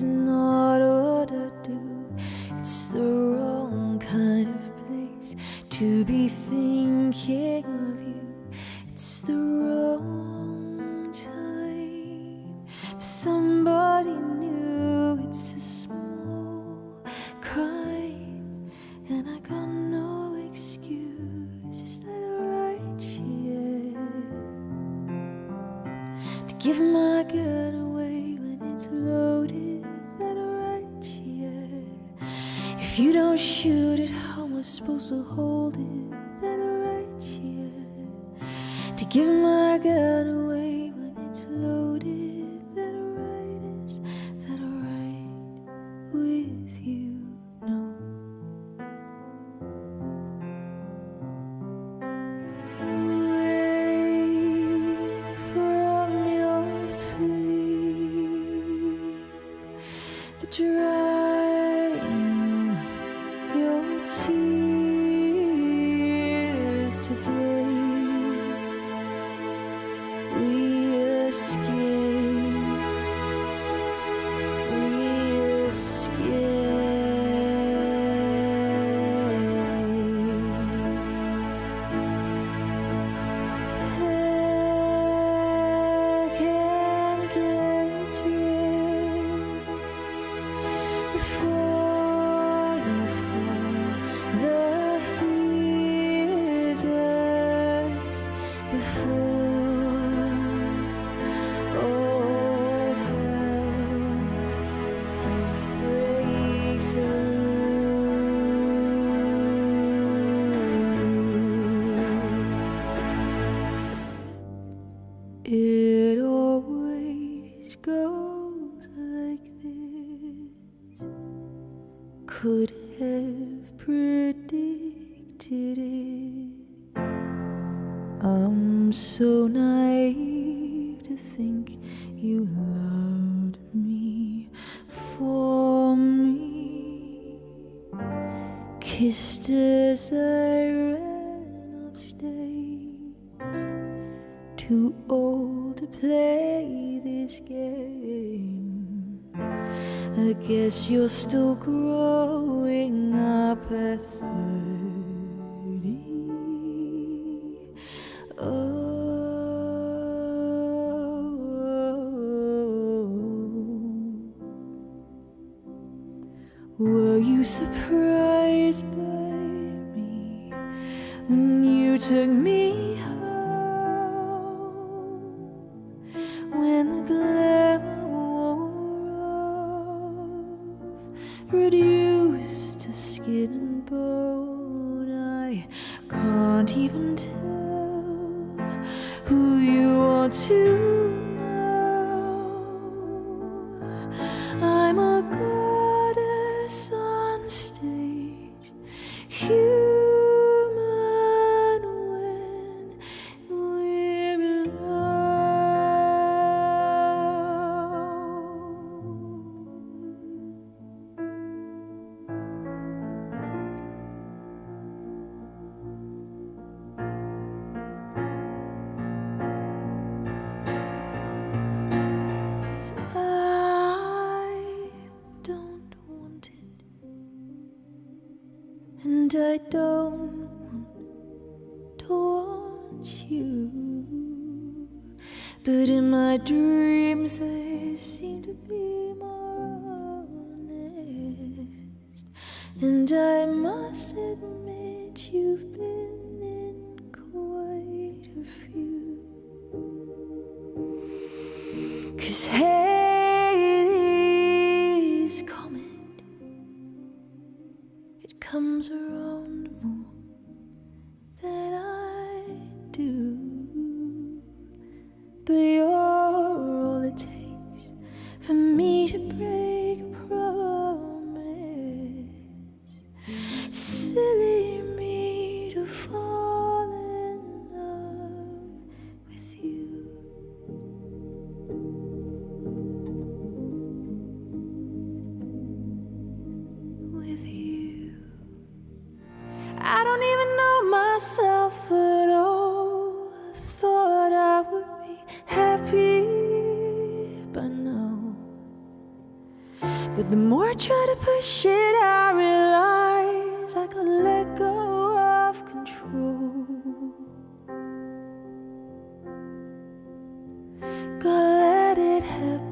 is not what I do. It's the wrong kind of place to be thinking of you. It's the wrong time for somebody new. It's a small crime, and I got no excuse. Is that right? Yeah. To give my gun away when it's loaded. That right? Yeah. If you don't shoot it, how am I supposed to hold it? That right? Yeah. To give my gun away when it's loaded. That right? Is that right with you? No. Away from your sleep, the drying of your tears today. We escape, we Pack and get dressed before you fall. The heat is before all hell breaks loose. It always goes like this. Could have predicted it. I'm so naive to think you loved me for me. Kissed as I ran upstage, too old to play this game. I guess you're still growing up at 30. Were you surprised by me when you took me home? When the glamour wore off, reduced to skin and bone, I can't even tell who you want to know. I'm a goddess on stage, human when we're I don't want it, and I don't want to want you. But in my dreams I seem to be more honest, and I must admit you've been in quite a few. 'Cause Halley's comet, it comes around more than I do. But you're all it takes for me to break a promise. Silly me to fall in love with you. With you. I don't even know myself at all. I thought I would be happy, but no. But the more I try to push it, I realize I gotta let go of control. Gotta let it happen.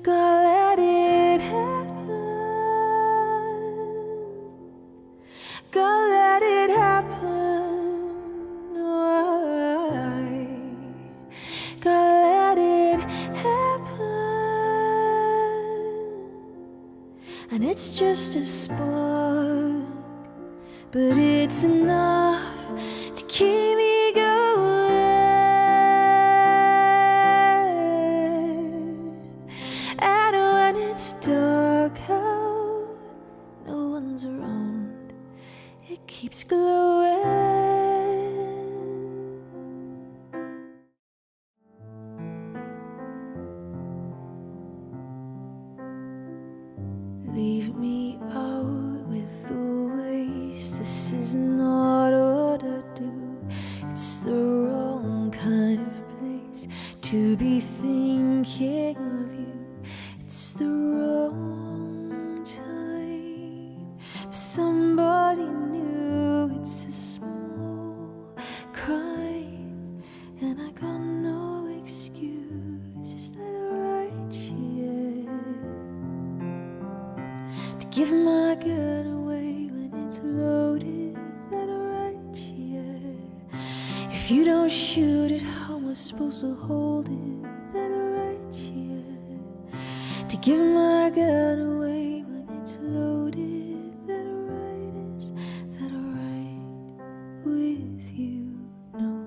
Gotta let it happen. Gotta let it happen. Why? Gotta let it happen. And it's just a spark, but it's enough to keep me going. And when it's dark out, no one's around, it keeps glowing. Leave me out with the waste. This is not what I do. It's the wrong kind of place to be thinking of you. It's the wrong time for somebody new. It's a small crime, and I got no excuse. Is that right? Yeah. To give my gun away when it's loaded. That right? Yeah. If you don't shoot it, how am I supposed to hold it? That right? Yeah. To give my gun away when it's loaded. That right? Is that right with you? No.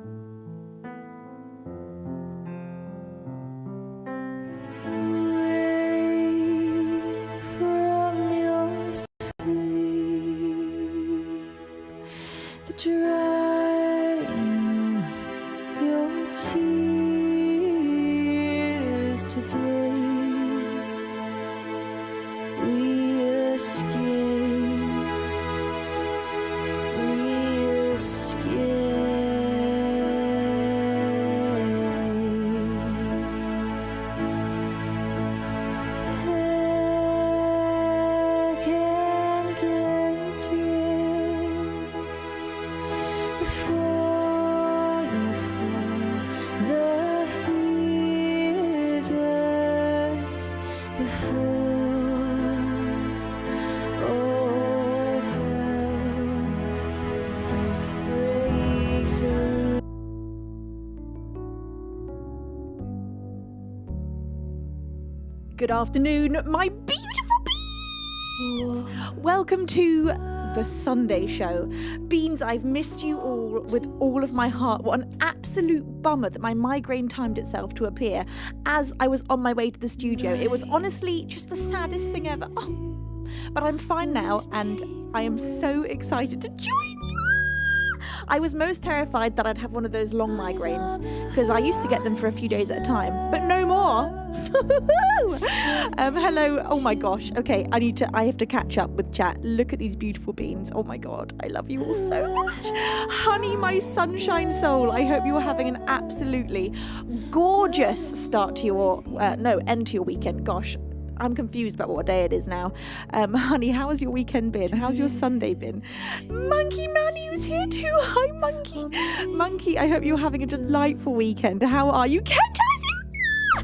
Away from your sleep, the drying of your tears today. We escape, we escape. Can get rest before you fall. The heat is before all hell breaks loose. Good afternoon, my beautiful beans! Welcome to the Sunday show. Beans, I've missed you all with all of my heart. What an absolute bummer that my migraine timed itself to appear as I was on my way to the studio. It was honestly just the saddest thing ever. Oh, but I'm fine now and I am so excited to join you. I was most terrified that I'd have one of those long migraines because I used to get them for a few days at a time, but no more. Hello. Oh my gosh. Okay, I have to catch up with chat. Look at these beautiful beans. Oh my god, I love you all so much. Honey, my sunshine soul. I hope you're having an absolutely gorgeous start to your end to your weekend. Gosh, I'm confused about what day it is now. Honey, how has your weekend been? How's your Sunday been? Monkey Manny was here too. Hi, Monkey. Monkey, I hope you're having a delightful weekend. How are you?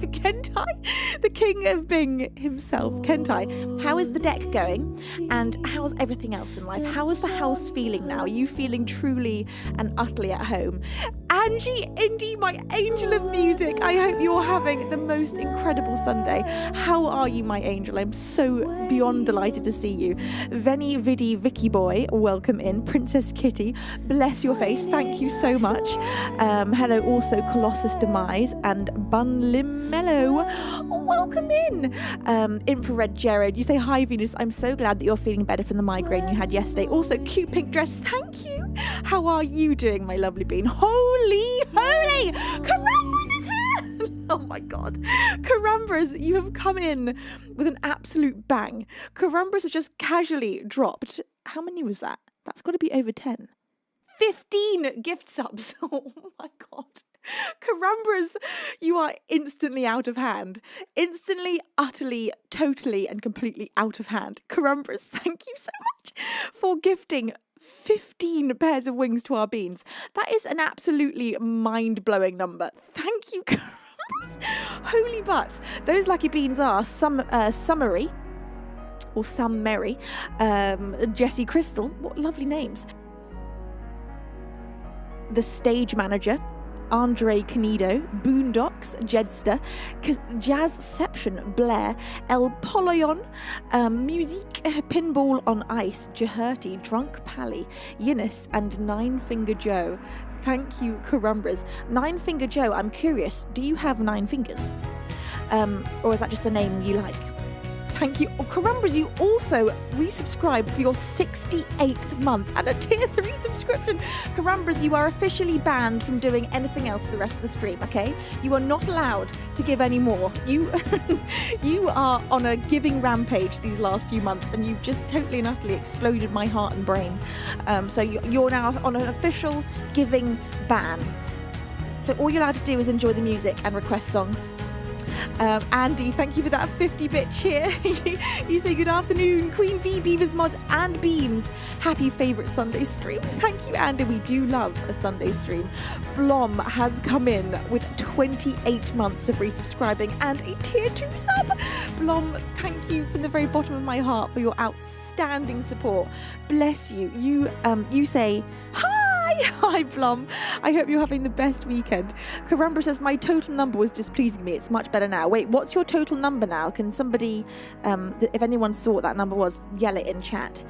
Kentai, the king of Bing himself. Kentai, how is the deck going? And how's everything else in life? How is the house feeling now? Are you feeling truly and utterly at home? Angie Indy, my angel of music, I hope you're having the most incredible Sunday. How are you, my angel? I'm so beyond delighted to see you. Venny Viddy Vicky Boy, welcome in. Princess Kitty, bless your face, thank you so much. Hello also Colossus Demise and Bun Limello, welcome in. Infrared Jared, you say hi Venus, I'm so glad that you're feeling better from the migraine you had yesterday. Also cute pink dress, thank you. How are you doing, my lovely bean? Holy Carambras is here. Oh my god, Carambras, you have come in with an absolute bang. Carambras has just casually dropped, how many was that? That's got to be over 10. 15 gift subs. Oh my god. Carumbras, you are instantly out of hand. Instantly, utterly, totally, and completely out of hand. Carumbras, thank you so much for gifting 15 pairs of wings to our beans. That is an absolutely mind-blowing number. Thank you, Carumbras. Holy butts. Those lucky beans are Summary, or Sam Merry, Jessie Crystal, what lovely names. The Stage Manager, Andre Canido, Boondocks, Jedster, Jazzception, Blair, El Poloyon, Musique, Pinball on Ice, Jaherty, Drunk Pally, Eunice, and Nine Finger Joe. Thank you, Carumbras. Nine Finger Joe, I'm curious, do you have 9 fingers? Or is that just a name you like? Thank you. Oh, Carumbras, you also resubscribed for your 68th month and a tier 3 subscription. Carumbras, you are officially banned from doing anything else for the rest of the stream, okay? You are not allowed to give any more. You are on a giving rampage these last few months, and you've just totally and utterly exploded my heart and brain. So you're now on an official giving ban. So all you're allowed to do is enjoy the music and request songs. Andy, thank you for that 50-bit cheer. You say good afternoon, Queen V, Beavers Mods and Beams. Happy favourite Sunday stream. Thank you, Andy. We do love a Sunday stream. Blom has come in with 28 months of resubscribing and a tier 2 sub. Blom, thank you from the very bottom of my heart for your outstanding support. Bless you. You say hi. Hi, Blom. I hope you're having the best weekend. Carumbra says, my total number was displeasing me. It's much better now. Wait, what's your total number now? Can somebody, if anyone saw what that number was, yell it in chat.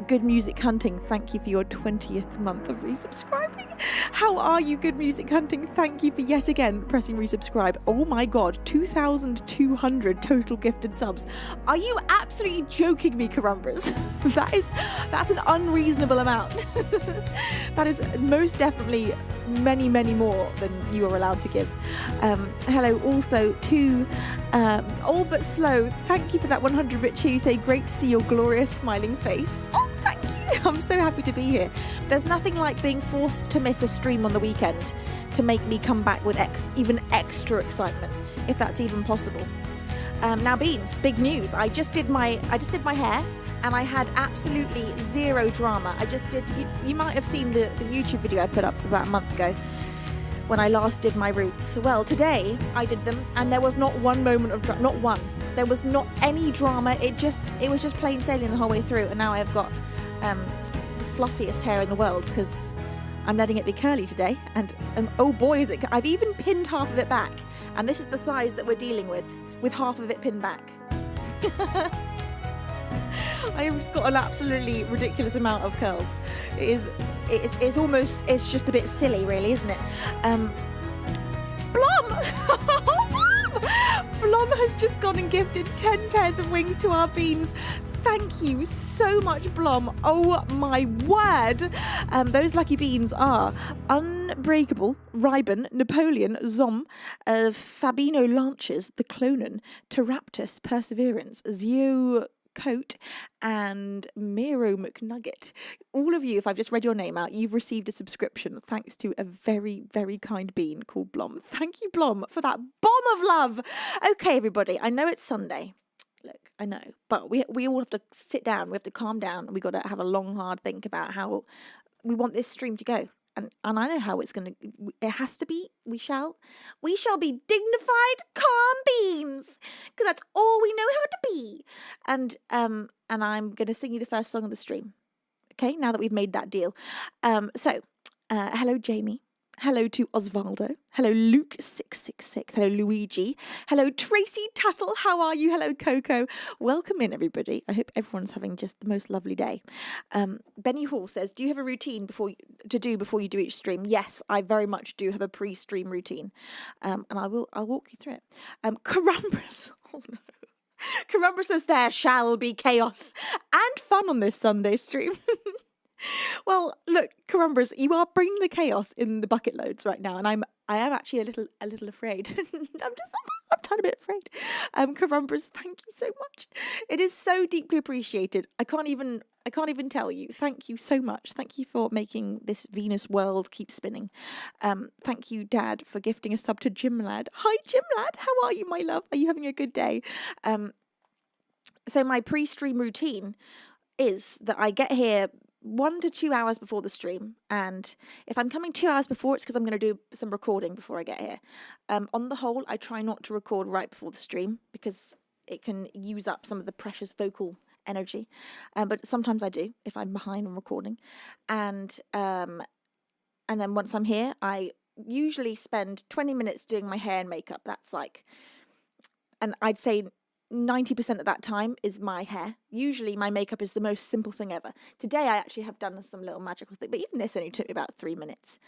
Good Music Hunting, thank you for your 20th month of resubscribing. How are you, Good Music Hunting? Thank you for yet again pressing resubscribe. Oh my God, 2,200 total gifted subs. Are you absolutely joking me, Carumbras? That's an unreasonable amount. That is most definitely many, many more than you are allowed to give. Hello also to All But Slow. Thank you for that 100-bit cheer. You say, great to see your glorious smiling face. Oh, thank you. I'm so happy to be here. There's nothing like being forced to miss a stream on the weekend to make me come back with even extra excitement, if that's even possible. Now, Beans, big news. I just did my hair. And I had absolutely zero drama. I just did, you might have seen the YouTube video I put up about a month ago when I last did my roots. Well, today I did them and there was not one moment of drama, not one. There was not any drama. It was just plain sailing the whole way through. And now I've got the fluffiest hair in the world because I'm letting it be curly today. And oh boy, is it, I've even pinned half of it back. And this is the size that we're dealing with half of it pinned back. I've got an absolutely ridiculous amount of curls. It's just a bit silly, really, isn't it? Blom! Blom has just gone and gifted 10 pairs of wings to our beans. Thank you so much, Blom. Oh my word. Those lucky beans are Unbreakable, Riben, Napoleon, Zom, Fabino Lanches, The Clonan, Teraptus, Perseverance, Zio Coat, and Miro McNugget. All of you, if I've just read your name out, you've received a subscription thanks to a very, very kind bean called Blom. Thank you, Blom, for that bomb of love. Okay, everybody, I know it's Sunday. Look, I know, but we all have to sit down. We have to calm down. We got to have a long, hard think about how we want this stream to go. And I know how it's going to, it has to be, we shall be dignified, calm beans, because that's all we know how to be. And I'm going to sing you the first song of the stream. Okay, now that we've made that deal. Hello, Jamie. Hello to Osvaldo. Hello, Luke666. Hello, Luigi. Hello, Tracy Tattle. How are you? Hello, Coco. Welcome in, everybody. I hope everyone's having just the most lovely day. Benny Hall says, do you have a routine before you do each stream? Yes, I very much do have a pre-stream routine. And I'll walk you through it. Carumbras. Oh, no. Carumbra says there shall be chaos and fun on this Sunday stream. Well, look, Carumbras, you are bringing the chaos in the bucket loads right now, and I am actually a little afraid. I'm trying to bit afraid. Carumbras, thank you so much. It is so deeply appreciated. I can't even tell you. Thank you so much. Thank you for making this Venus world keep spinning. Thank you, Dad, for gifting a sub to Jim Lad. Hi, Jim Lad. How are you, my love? Are you having a good day? So my pre-stream routine is that I get here 1 to 2 hours before the stream, and if I'm coming 2 hours before, it's because I'm going to do some recording before I get here. On the whole, I try not to record right before the stream because it can use up some of the precious vocal energy, but sometimes I do if I'm behind on recording, and then once I'm here, I usually spend 20 minutes doing my hair and makeup. That's like, and I'd say 90% of that time is my hair. Usually my makeup is the most simple thing ever. Today I actually have done some little magical thing, but even this only took me about 3 minutes.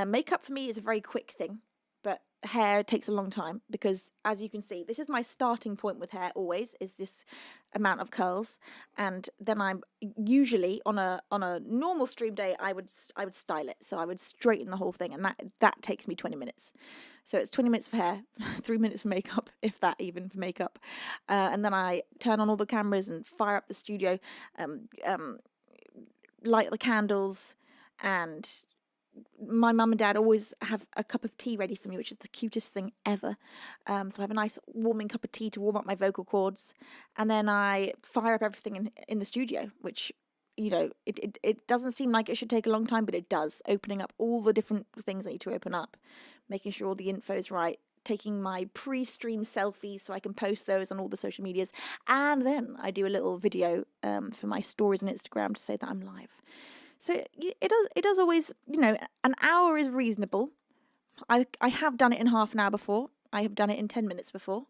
Makeup for me is a very quick thing, but hair takes a long time because, as you can see, this is my starting point with hair always, is this amount of curls, and then I'm usually on a normal stream day I would style it, so I would straighten the whole thing, and that takes me 20 minutes. So it's 20 minutes for hair, 3 minutes for makeup, if that even for makeup, and then I turn on all the cameras and fire up the studio, light the candles, and my mum and dad always have a cup of tea ready for me, which is the cutest thing ever. So I have a nice warming cup of tea to warm up my vocal cords, and then I fire up everything in the studio, which, you know, it doesn't seem like it should take a long time, but it does. Opening up all the different things I need to open up, making sure all the info's right, taking my pre-stream selfies so I can post those on all the social medias, and then I do a little video for my stories on Instagram to say that I'm live. So it does always, you know, an hour is reasonable. I have done it in half an hour before. I have done it in 10 minutes before.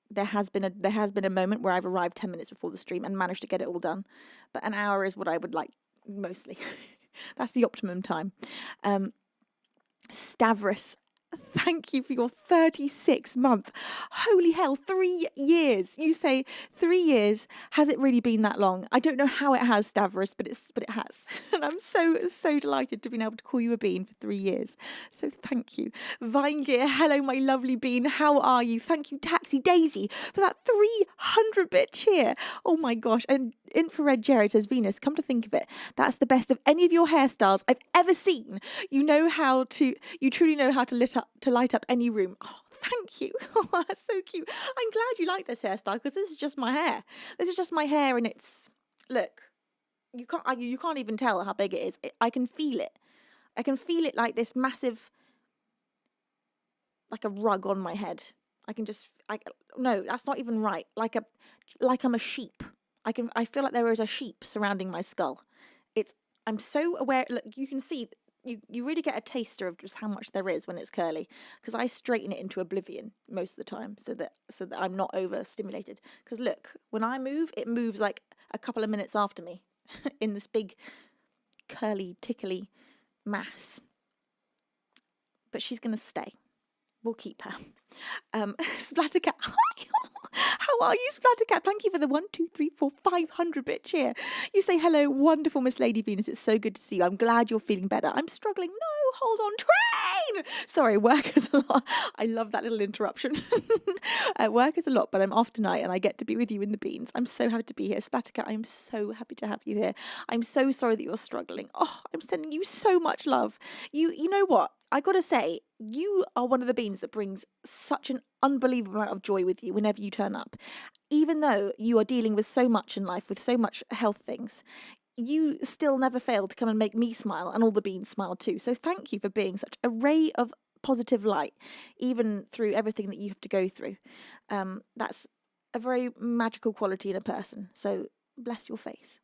There has been a moment where I've arrived 10 minutes before the stream and managed to get it all done. But an hour is what I would like mostly. That's the optimum time. Stavros, thank you for your 36th month. Holy hell, 3 years. You say 3 years. Has it really been that long? I don't know how it has, Stavros, but it has. And I'm so delighted to be able to call you a bean for 3 years. So thank you. Vine Gear, hello, my lovely bean. How are you? Thank you, Taxi Daisy, for that 300-bit cheer. Oh my gosh. And Infrared Jared says, Venus, come to think of it, that's the best of any of your hairstyles I've ever seen. You truly know how to light up any room. Oh, thank you. Oh, that's so cute. I'm glad you like this hairstyle because this is just my hair. This is just my hair, and it's, look, you can't even tell how big it is. I can feel it. I can feel it like this massive, like a rug on my head. No, that's not even right. Like I'm a sheep. I feel like there is a sheep surrounding my skull. I'm so aware. Look, you can see. You really get a taster of just how much there is when it's curly, because I straighten it into oblivion most of the time so that I'm not overstimulated. Because look, when I move, it moves like a couple of minutes after me in this big curly tickly mass. But she's gonna stay. We'll keep her. Splattercat. How are you, Splattercat? Thank you for the 500-bit cheer. You say hello, wonderful Miss Lady Venus. It's so good to see you. I'm glad you're feeling better. I'm struggling. No, hold on, train. Sorry, work is a lot. I love that little interruption. Work is a lot, but I'm off tonight and I get to be with you in the beans. I'm so happy to be here. Splattercat, I'm so happy to have you here. I'm so sorry that you're struggling. Oh, I'm sending you so much love. You know what? I gotta say, you are one of the beans that brings such an unbelievable amount of joy with you whenever you turn up. Even though you are dealing with so much in life, with so much health things, you still never fail to come and make me smile and all the beans smile too. So thank you for being such a ray of positive light, even through everything that you have to go through. That's a very magical quality in a person. So bless your face.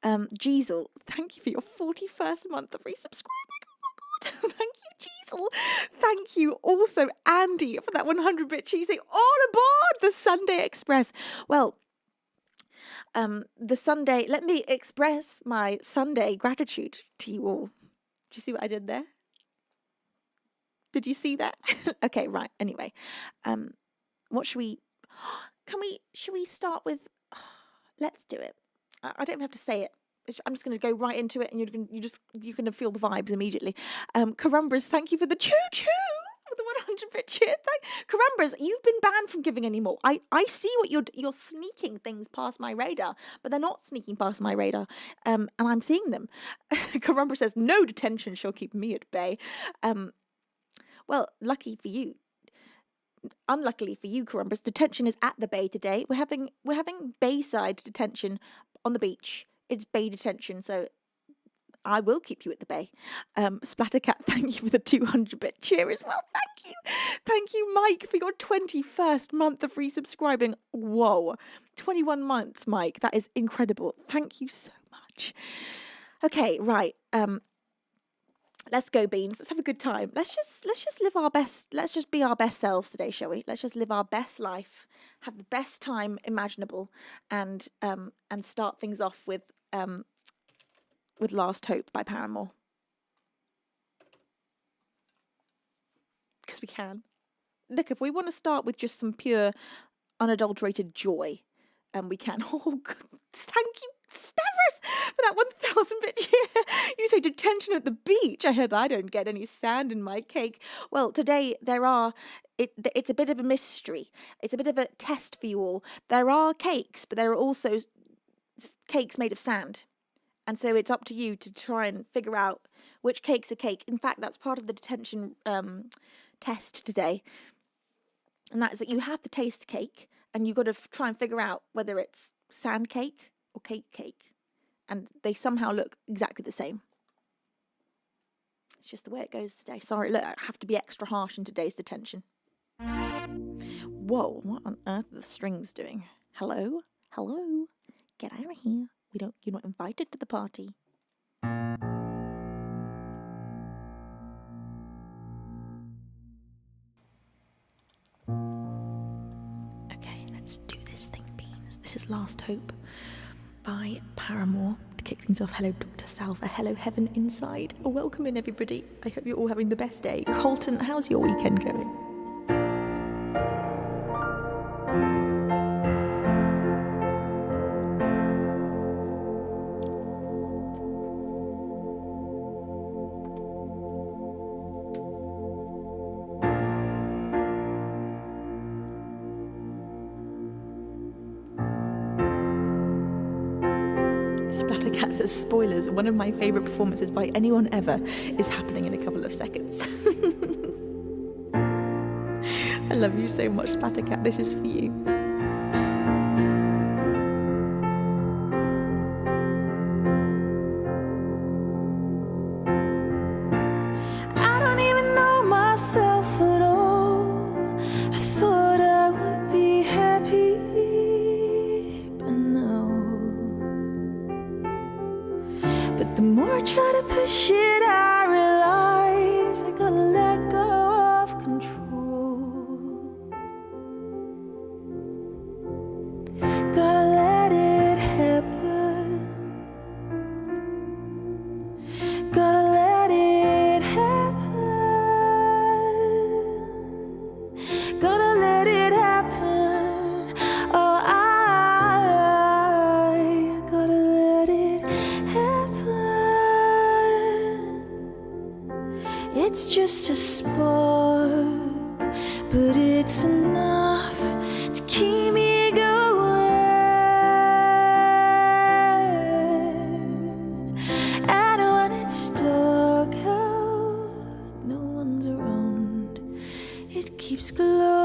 Jeezel, thank you for your 41st month of resubscribing. Thank you, Jeezel. Thank you also, Andy, for that 100-bit cheesy. All aboard the Sunday Express. Well, the Sunday, let me express my Sunday gratitude to you all. Do you see what I did there? Did you see that? Okay, right. Anyway, what should we start with? Let's do it. I don't even have to say it. I'm just going to go right into it, and you can feel the vibes immediately. Carumbras, thank you for the choo-choo for the 100-bit cheer. Carambras, you've been banned from giving any more. I see what you're sneaking things past my radar, but they're not sneaking past my radar, and I'm seeing them. Carambra says, no detention shall keep me at bay. Well, lucky for you. Unluckily for you, Carambras, detention is at the bay today. We're having bayside detention on the beach. It's bay detention, so I will keep you at the bay. Splattercat, thank you for the 200-bit cheer as well. Thank you, Mike, for your 21st month of resubscribing. Whoa, 21 months, Mike. That is incredible. Thank you so much. Okay, right. Let's go, Beans. Let's have a good time. Let's just live our best. Let's just be our best selves today, shall we? Let's just live our best life, have the best time imaginable, and start things off with Last Hope by Paramore. Because we can. Look, if we want to start with just some pure, unadulterated joy, we can. Oh, God. Thank you, Stavros, for that 1,000-bit cheer. You say detention at the beach. I hope I don't get any sand in my cake. Well, today it's a bit of a mystery. It's a bit of a test for you all. There are cakes, but there are also cakes made of sand. And so it's up to you to try and figure out which cake's a cake. In fact, that's part of the detention test today. And that is that you have to taste cake, and you've got to try and figure out whether it's sand cake or cake. And they somehow look exactly the same. It's just the way it goes today. Sorry, look, I have to be extra harsh in today's detention. Whoa, what on earth are the strings doing? Hello? Get out of here. You're not invited to the party. Okay, let's do this thing, Beans. This is Last Hope by Paramore. To kick things off, hello, Dr. Salva. Hello, Heaven Inside. Welcome in, everybody. I hope you're all having the best day. Colton, how's your weekend going? Splattercat says, spoilers, one of my favourite performances by anyone ever is happening in a couple of seconds. I love you so much, Splattercat. This is for you. I don't even know myself at all. I thought I would be happy, but no. But the more I try to push it, I realize I gotta let go of control. Gotta let it happen. Gotta let it happen. Gotta let it happen. Oh, I gotta let it happen. It's just a spark, but it's enough to keep me going. And when it's dark out, no one's around, it keeps glowing.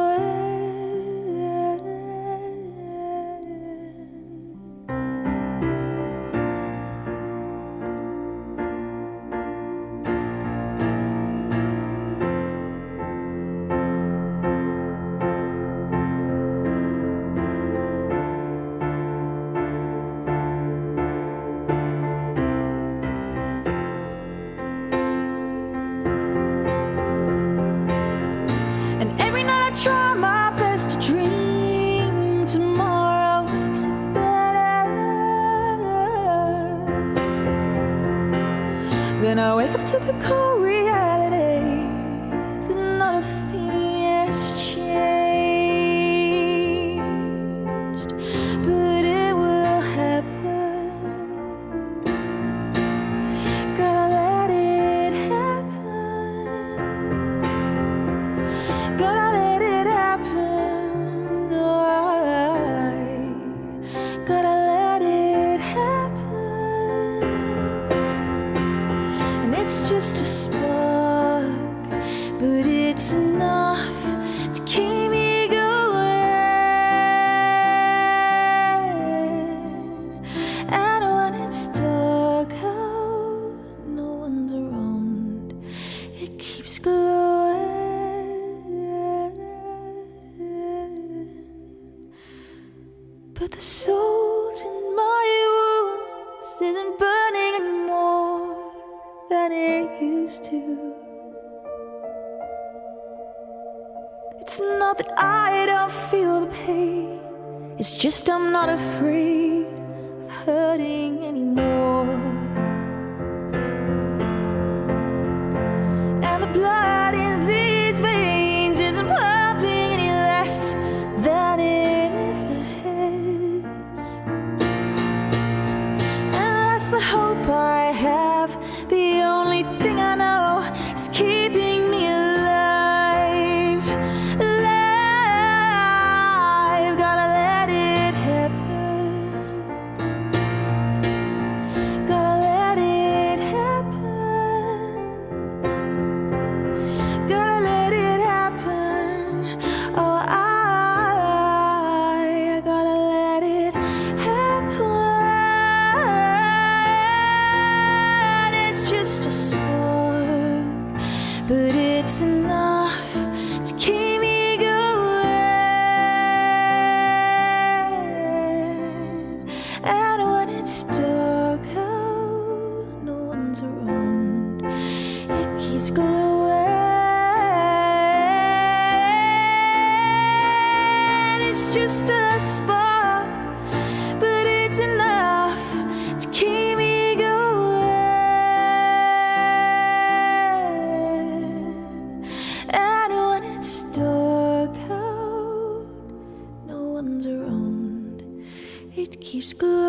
And every night I try my best to dream tomorrow makes it better. Then I wake up to the cold reality that not a thing has changed, but it will happen. Gotta let it happen. but the salt in my wounds isn't burning anymore than it used to. It's not that I don't feel the pain, it's just I'm not afraid of hurting anymore. And the blood in these veins isn't pumping any less than it ever has. And that's the hope I have. The only thing I know is keeping me alive. Alive. Gotta let it happen. Gotta let it happen. Gotta let it happen. Oh, I gotta let it happen. It's just a spark, but it's enough to keep me going. And when it's dark out, no one's around, it keeps glowing. It's just a spark, but it's enough to keep me going. And when it's dark out, no one's around, it keeps glowing.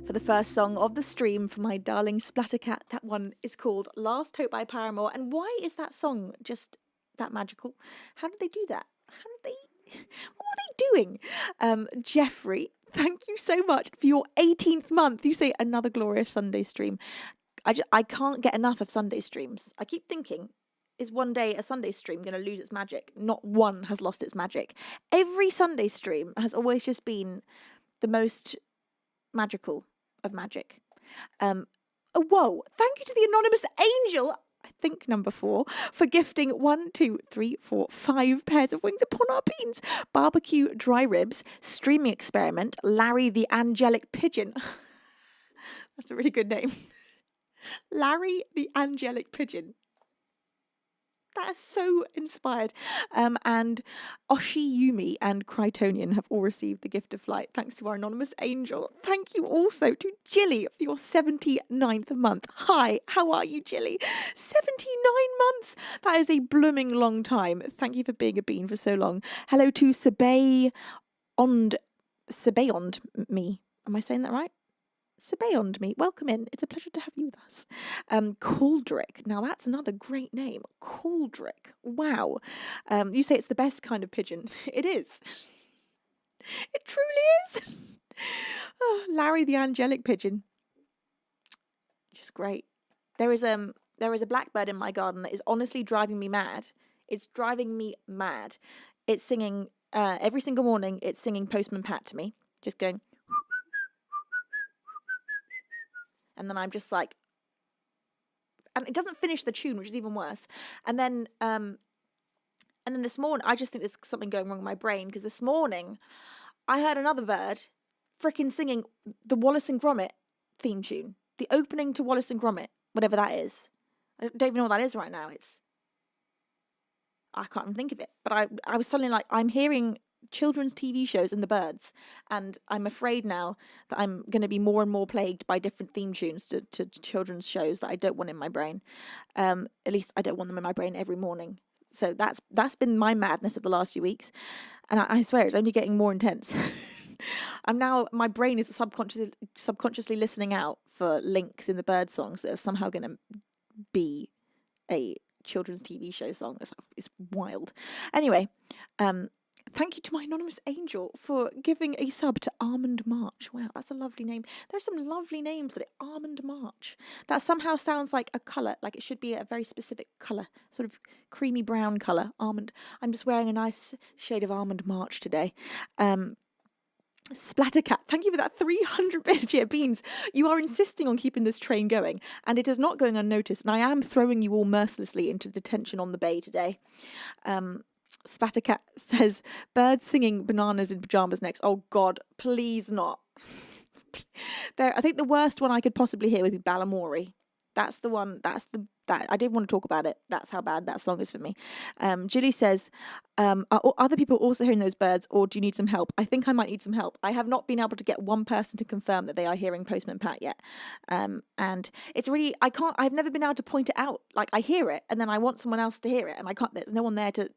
For the first song of the stream for my darling Splattercat, that one is called Last Hope by Paramore. And why is that song just that magical? How did they do that? What were they doing? Jeffrey, thank you so much for your 18th month. You say another glorious Sunday stream. I can't get enough of Sunday streams. I keep thinking, is one day a Sunday stream going to lose its magic? Not one has lost its magic. Every Sunday stream has always just been the most magical of magic. Oh, whoa, thank you to the anonymous angel, I think number 4, for gifting 1, 2, 3, 4, 5 pairs of wings upon our beans. Barbecue dry ribs, streaming experiment, Larry the angelic pigeon. That's a really good name. Larry the angelic pigeon. That is so inspired. And Oshi Yumi and Krytonian have all received the gift of flight, thanks to our anonymous angel. Thank you also to Jilly for your 79th month. Hi, how are you, Jilly? 79 months. That is a blooming long time. Thank you for being a bean for so long. Hello to Sebeyond me. Am I saying that right? Sebeyond me. Welcome in. It's a pleasure to have you with us. Cauldrick. Now that's another great name. Cauldrick. Wow. You say it's the best kind of pigeon. It is. It truly is. Oh, Larry the angelic pigeon. Just great. There is a blackbird in my garden that is honestly driving me mad. It's driving me mad. It's singing every single morning. It's singing Postman Pat to me. Just going. And then I'm just like, and it doesn't finish the tune, which is even worse. And then this morning, I just think there's something going wrong with my brain, because this morning I heard another bird fricking singing the Wallace and Gromit theme tune, the opening to Wallace and Gromit, whatever that is. I don't even know what that is right now. I can't even think of it. But I was suddenly like, I'm hearing children's TV shows and the birds. And I'm afraid now that I'm going to be more and more plagued by different theme tunes to children's shows that I don't want in my brain. At least I don't want them in my brain every morning. So that's been my madness of the last few weeks. And I swear it's only getting more intense. My brain is subconsciously listening out for links in the bird songs that are somehow going to be a children's TV show song. It's wild. Anyway, thank you to my anonymous angel for giving a sub to Almond March. Wow, that's a lovely name. There's some lovely names that Almond March. That somehow sounds like a colour, like it should be a very specific colour, sort of creamy brown colour. Almond. I'm just wearing a nice shade of Almond March today. Splattercat, thank you for that 300 beans. You are insisting on keeping this train going, and it is not going unnoticed, and I am throwing you all mercilessly into detention on the bay today. Splattercat says, birds singing bananas in pyjamas next. Oh God, please not. I think the worst one I could possibly hear would be Balamori. That's the one, that I did want to talk about it. That's how bad that song is for me. Julie says, are other people also hearing those birds, or do you need some help? I think I might need some help. I have not been able to get one person to confirm that they are hearing Postman Pat yet. And it's really, I've never been able to point it out. Like, I hear it and then I want someone else to hear it, and I can't, there's no one there to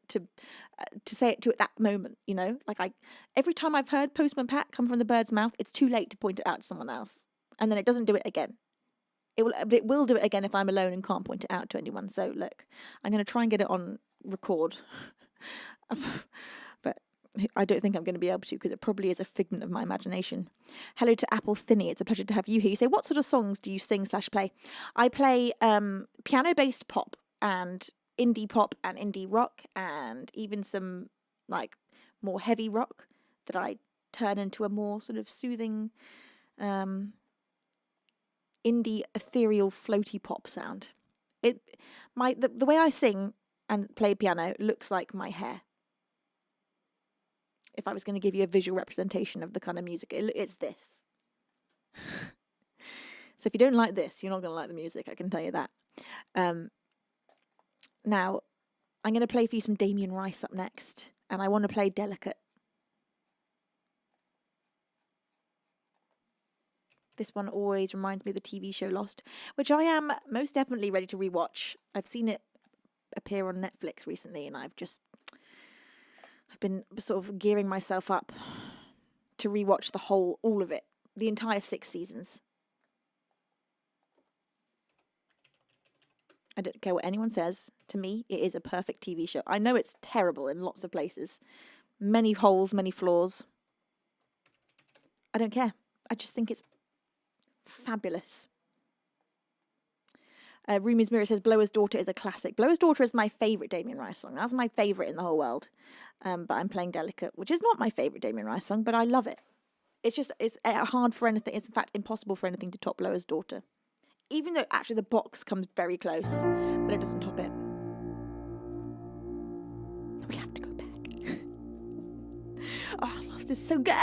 say it to at that moment, you know? Like, every time I've heard Postman Pat come from the bird's mouth, it's too late to point it out to someone else. And then it doesn't do it again. It will do it again if I'm alone and can't point it out to anyone. So look, I'm going to try and get it on record. But I don't think I'm going to be able to, because it probably is a figment of my imagination. Hello to Apple Thinny. It's a pleasure to have you here. You say, what sort of songs do you sing/play? I play piano-based pop and indie pop and indie rock, and even some like more heavy rock that I turn into a more sort of soothing indie ethereal floaty pop sound. The way I sing and play piano looks like my hair. If I was going to give you a visual representation of the kind of music, it's this. So if you don't like this, you're not going to like the music, I can tell you that. Now, I'm going to play for you some Damien Rice up next, and I want to play Delicate. This one always reminds me of the TV show Lost, which I am most definitely ready to rewatch. I've seen it appear on Netflix recently, and I've been sort of gearing myself up to rewatch all of it, the entire 6 seasons. I don't care what anyone says. To me, it is a perfect TV show. I know it's terrible in lots of places. Many holes, many flaws. I don't care. I just think it's fabulous. Rumi's Mirror says Blower's Daughter is a classic. Blower's Daughter is my favourite Damien Rice song. That's my favourite in the whole world. But I'm playing Delicate, which is not my favourite Damien Rice song, but I love it. It's hard for anything. It's in fact impossible for anything to top Blower's Daughter. Even though actually the box comes very close, but it doesn't top it. We have to go back. Oh, Lost is so good.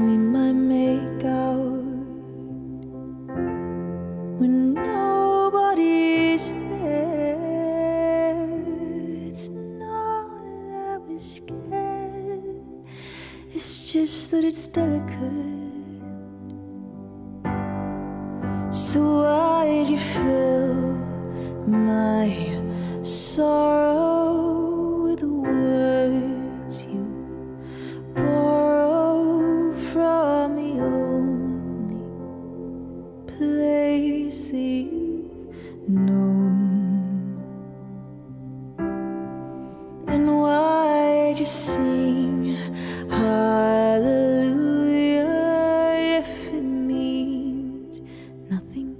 we might make out when nobody's there. It's not that we're scared, it's just that it's delicate. So why'd you fill my sorrow with the words you borrow from the only place that you've known? And why'd you sing hallelujah if it means nothing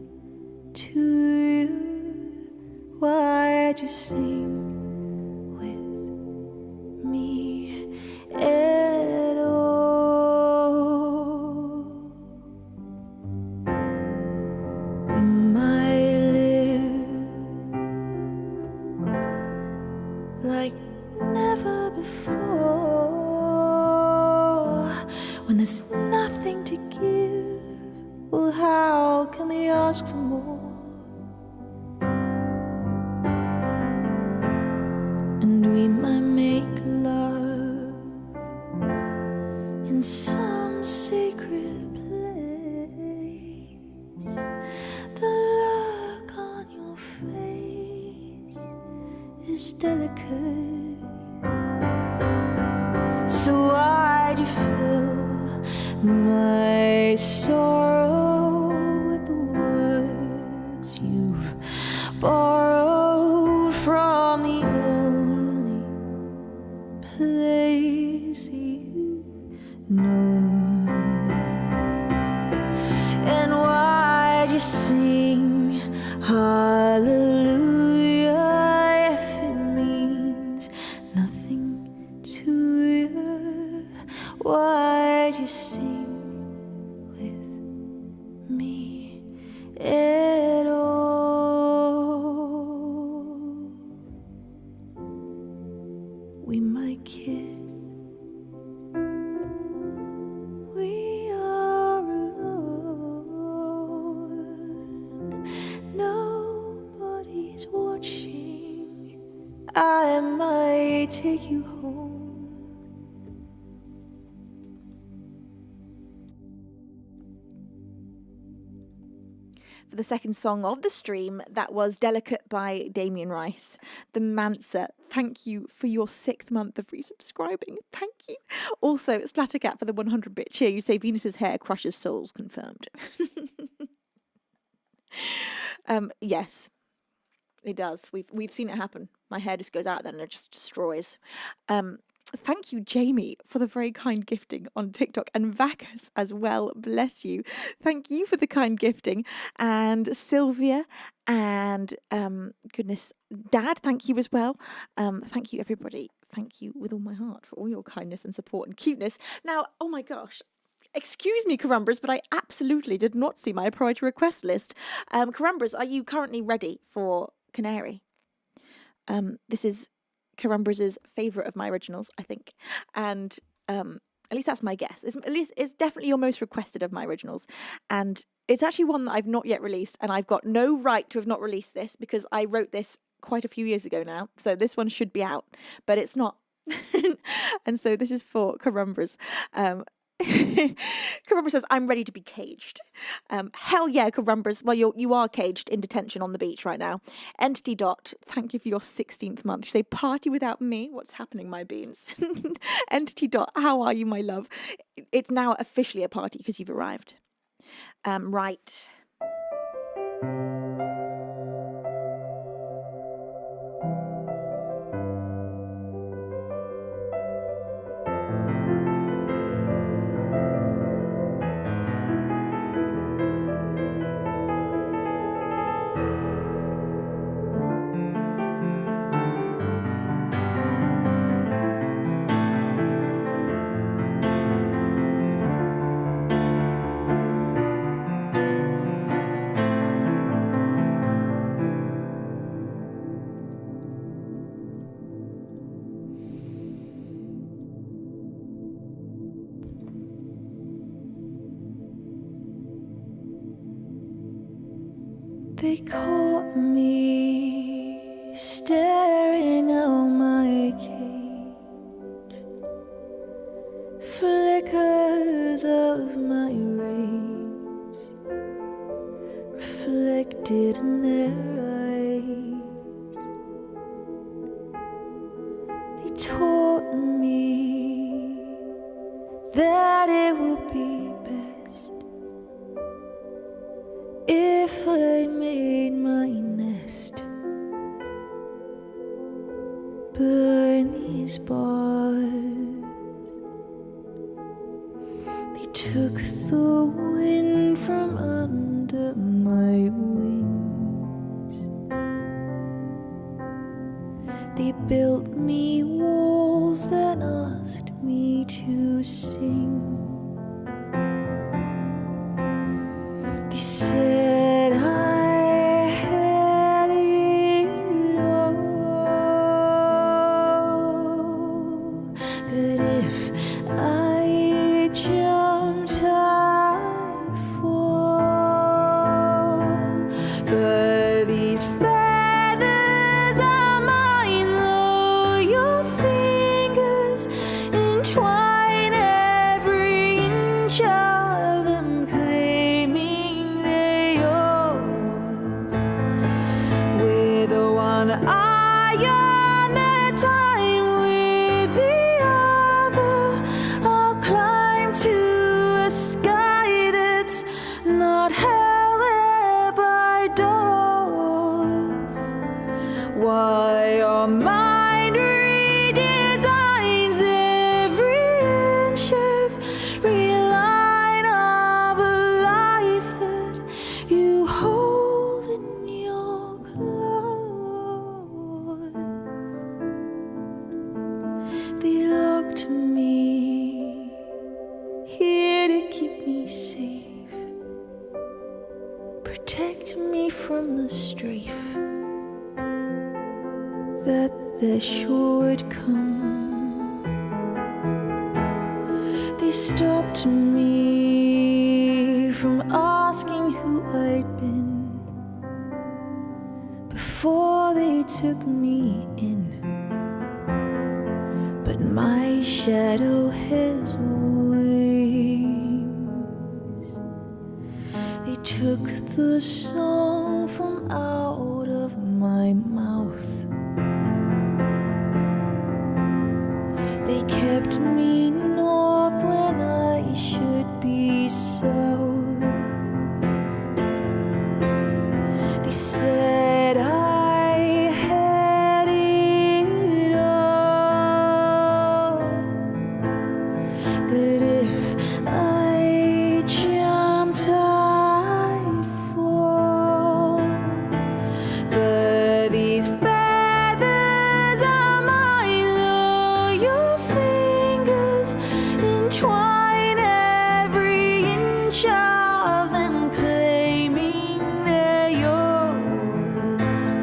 to you? Why'd you sing with me at all? We might live like never before. When there's nothing to give, well, how can we ask for more? And we might make love in some secret place. The look on your face is delicate. So why'd you fill my sorrow with the words you've borrowed from the only place you've known? And why'd you sing hallelujah if it means nothing to you? Why'd you sing with me at all? We might kiss, we are alone, nobody's watching. I might take you home. For the second song of the stream, that was Delicate by Damien Rice. The Manser, thank you for your 6th month of resubscribing. Thank you. Also, Splattercat for the 100-bit cheer. You say Venus's hair crushes souls, confirmed. Yes, it does. We've seen it happen. My hair just goes out then and it just destroys. Thank you, Jamie, for the very kind gifting on TikTok, and Vacus as well. Bless you. Thank you for the kind gifting. And Sylvia and goodness, Dad, thank you as well. Thank you, everybody. Thank you with all my heart for all your kindness and support and cuteness. Now, oh my gosh. Excuse me, Carumbras, but I absolutely did not see my priority request list. Carumbras, are you currently ready for Canary? This is Carumbras' favourite of my originals, I think. And at least that's my guess. It's definitely your most requested of my originals. And it's actually one that I've not yet released, and I've got no right to have not released this because I wrote this quite a few years ago now. So this one should be out, but it's not. And so this is for Carumbras. Carumbra says, I'm ready to be caged. Hell yeah, Carumbras. Well, you are caged in detention on the beach right now. Entity Dot, thank you for your 16th month. You say, party without me? What's happening, my beans? Entity Dot, how are you, my love? It's now officially a party because you've arrived. Right. They caught me staring out my cage, flickers of my rage reflected in their eyes. They taught me that it would be best if I made my nest behind these bars. They took the wind from under my wings. They built me walls that asked me to sing. They said I had it all, that if I jumped I'd fall. But these feathers are mine, though your fingers entwine every inch of them, claiming they're yours. With one eye on the time, with the other I'll climb to a sky that's not held there by doors. Why your mind redesigns every inch, every line of a life that you hold in your claws. They locked me here to keep me safe, protect me from the strafe that there sure would come. They stopped me from asking who I'd been before they took me in. But my shadow has wings. They took the song from out of my mouth. They kept me north when I should be south. They said I had it all, that if I jumped I'd fall. But these feathers are mine, though your fingers entwine every inch of them, claiming they're yours.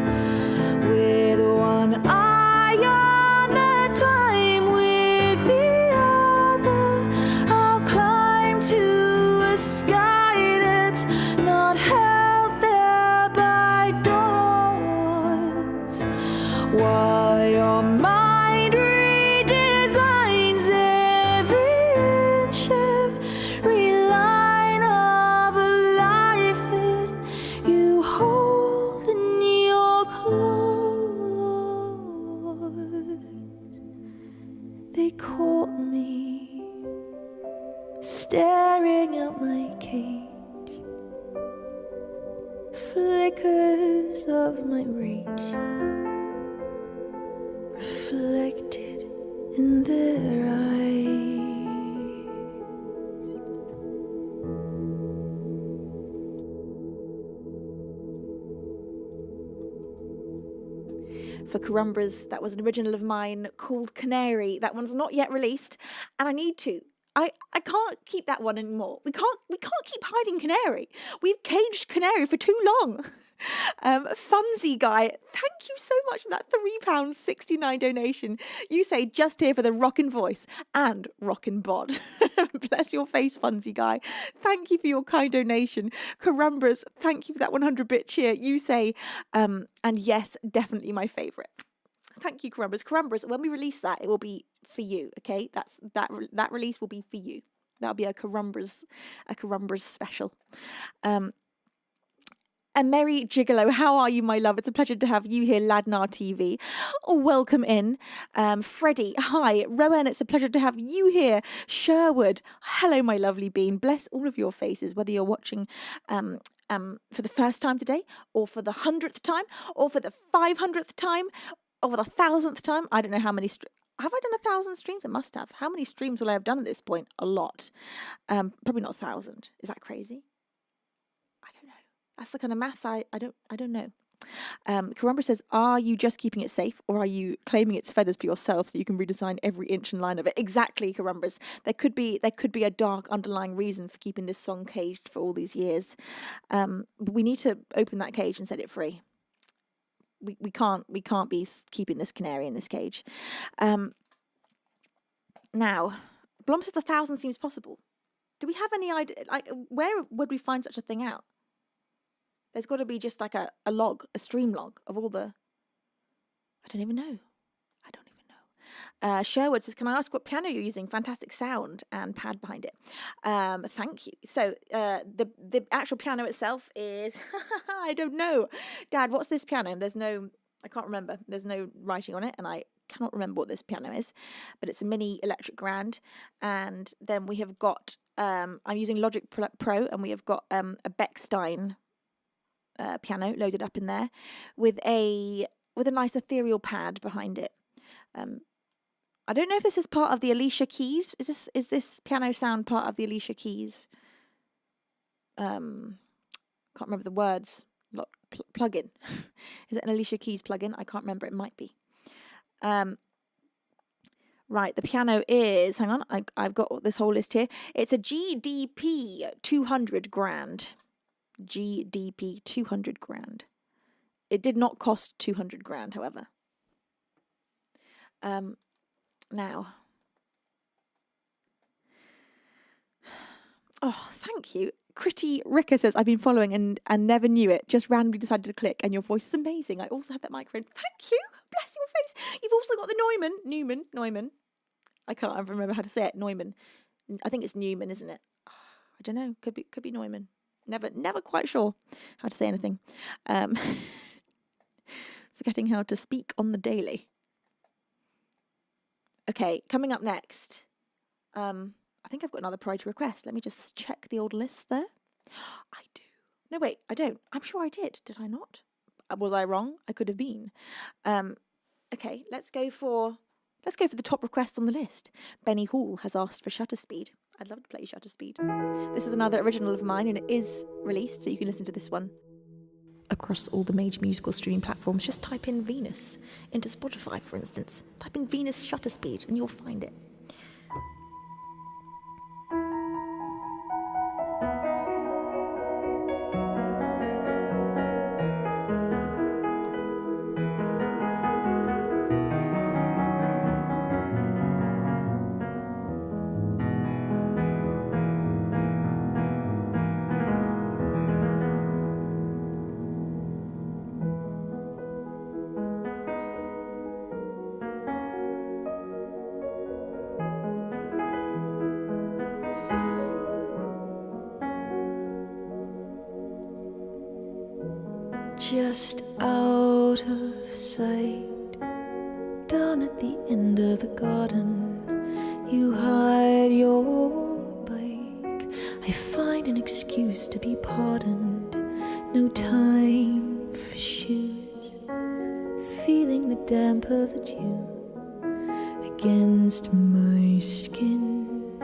With one eye on the time, with the other I'll climb to a sky that's not held there by doors. Why your mind redesigns every inch, every line of a life that you hold in your claws. They caught me staring out my cage, flickers of my rage reflected in their eyes. For Carumbras, that was an original of mine called Canary. That one's not yet released, and I need to. I can't keep that one anymore. We can't keep hiding Canary. We've caged Canary for too long. Funsy Guy, thank you so much for that £3.69 donation. You say just here for the rockin' voice and rockin' bod. Bless your face, Funsy Guy. Thank you for your kind donation. Carumbras, thank you for that 100-bit cheer. You say, and yes, definitely my favourite. Thank you, Carumbras. Carumbras, when we release that, it will be for you, okay? That release will be for you. That'll be a Carumbras special. A Merry Gigolo, how are you, my love? It's a pleasure to have you here, Ladnar TV. Oh, welcome in. Freddie, hi. Rowan, it's a pleasure to have you here. Sherwood, hello, my lovely bean. Bless all of your faces, whether you're watching for the first time today, or for the 100th time, or for the 500th time, or for the 1,000th time. I don't know how many have I done 1,000 streams? I must have. How many streams will I have done at this point? A lot. Probably not 1,000. Is that crazy? I don't know. That's the kind of maths I don't know. Karumbra says, are you just keeping it safe, or are you claiming its feathers for yourself so you can redesign every inch and line of it? Exactly, Karumbras. There could be a dark underlying reason for keeping this song caged for all these years. We need to open that cage and set it free. We can't be keeping this canary in this cage. Now, Blom says 1,000 seems possible. Do we have any idea? Like, where would we find such a thing out? There's got to be just like a stream log of all the... I don't even know. Sherwood says, can I ask what piano you're using? Fantastic sound and pad behind it. Thank you. So the actual piano itself is... I don't know. Dad, what's this piano? I can't remember. There's no writing on it, and I cannot remember what this piano is. But it's a mini electric grand. And then we have got... I'm using Logic Pro, and we have got a Bechstein piano loaded up in there with a nice ethereal pad behind it. I don't know if this is part of the Alicia Keys. Is this piano sound part of the Alicia Keys? Can't remember the words. Plugin. Is it an Alicia Keys plugin? I can't remember. It might be. Right, the piano is. Hang on, I've got this whole list here. It's a GDP 200 grand. GDP 200 grand. It did not cost 200 grand, however. Now. Oh, thank you. Critty Ricker says, I've been following and never knew it. Just randomly decided to click, and your voice is amazing. I also have that microphone. Thank you. Bless your face. You've also got the Neumann. I can't remember how to say it. Neumann. I think it's Newman, isn't it? I don't know. Could be Neumann. Never quite sure how to say anything. Forgetting how to speak on the daily. Okay, coming up next. I think I've got another priority request. Let me just check the old list there. I do. No, wait, I don't. I'm sure I did. Did I not? Was I wrong? I could have been. Okay, let's go for the top request on the list. Benny Hall has asked for Shutter Speed. I'd love to play Shutter Speed. This is another original of mine, and it is released, so you can listen to this one across all the major musical streaming platforms. Just type in Venus into Spotify, for instance. Type in Venus Shutter Speed, and you'll find it. Just out of sight, down at the end of the garden, you hide your bike. I find an excuse to be pardoned. No time for shoes. Feeling the damp of the dew against my skin.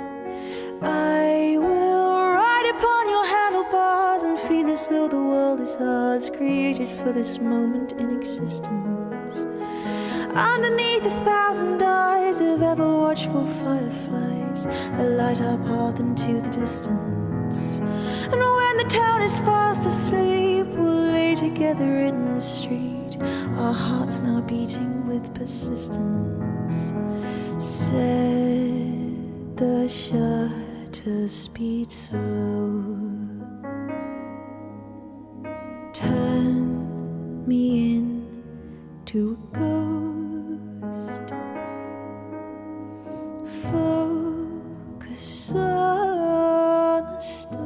I will ride upon your handlebars and feel as though the world is ours, created for this moment in existence. Underneath 1,000 eyes of ever watchful fireflies that light our path into the distance. And when the town is fast asleep, we'll lay together in the street, our hearts now beating with persistence. Set the shutter speed slow. Turn me into a ghost. Focus on the stars.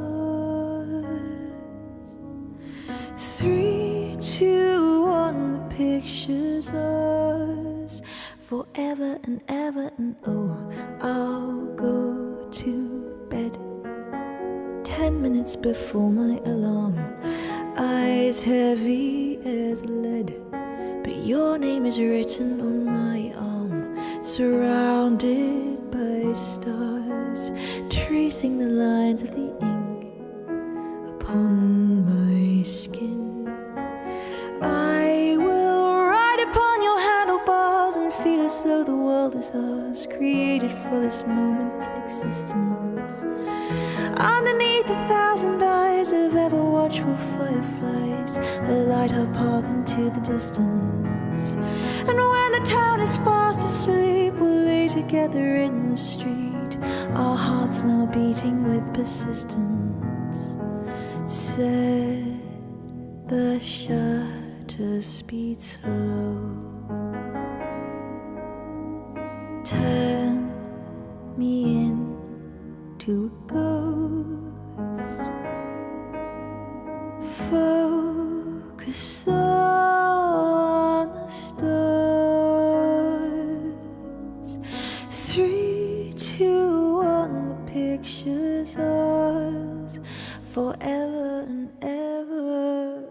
3, 2, 1, the picture's ours. Forever and ever, and oh, I'll go to bed 10 minutes before my alarm. Eyes heavy as lead, but your name is written on my arm. Surrounded by stars, tracing the lines of the ink upon my skin. I will ride upon your handlebars and feel as though the world is ours, created for this moment in existence. Underneath 1,000 eyes of ever watchful fireflies that light our path into the distance. And when the town is fast asleep, we'll lay together in the street, our hearts now beating with persistence. Set the shutter speed slow. Turn me into a ghost. Focus on the stars. 3, 2, 1, the picture's ours. Forever and ever.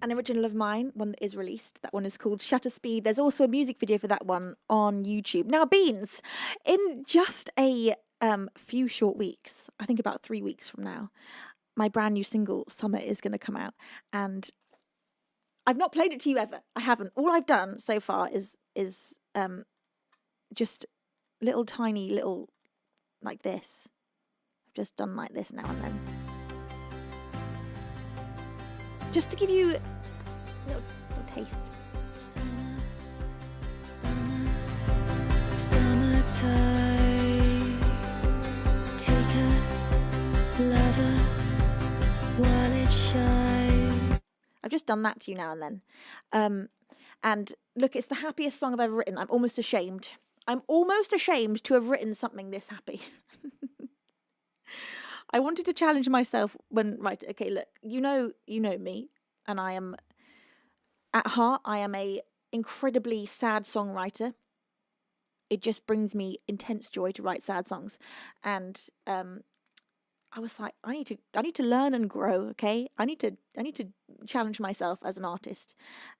An original of mine, one that is released. That one is called Shutter Speed. There's also a music video for that one on YouTube. Now, Beans, in just a few short weeks, I think about 3 weeks from now, my brand new single, Summer, is going to come out. And I've not played it to you ever. I haven't. All I've done so far is just little tiny little, like this. I've just done like this now and then. Just to give you a little taste. Summer, summer, summertime. Take a lover while it shines. I've just done that to you now and then. And look, it's the happiest song I've ever written. I'm almost ashamed. I'm almost ashamed to have written something this happy. I wanted to challenge myself when, right, okay, look, you know me, and I am, at heart, I am a incredibly sad songwriter. It just brings me intense joy to write sad songs. And I was like, I need to learn and grow, okay? I need to challenge myself as an artist.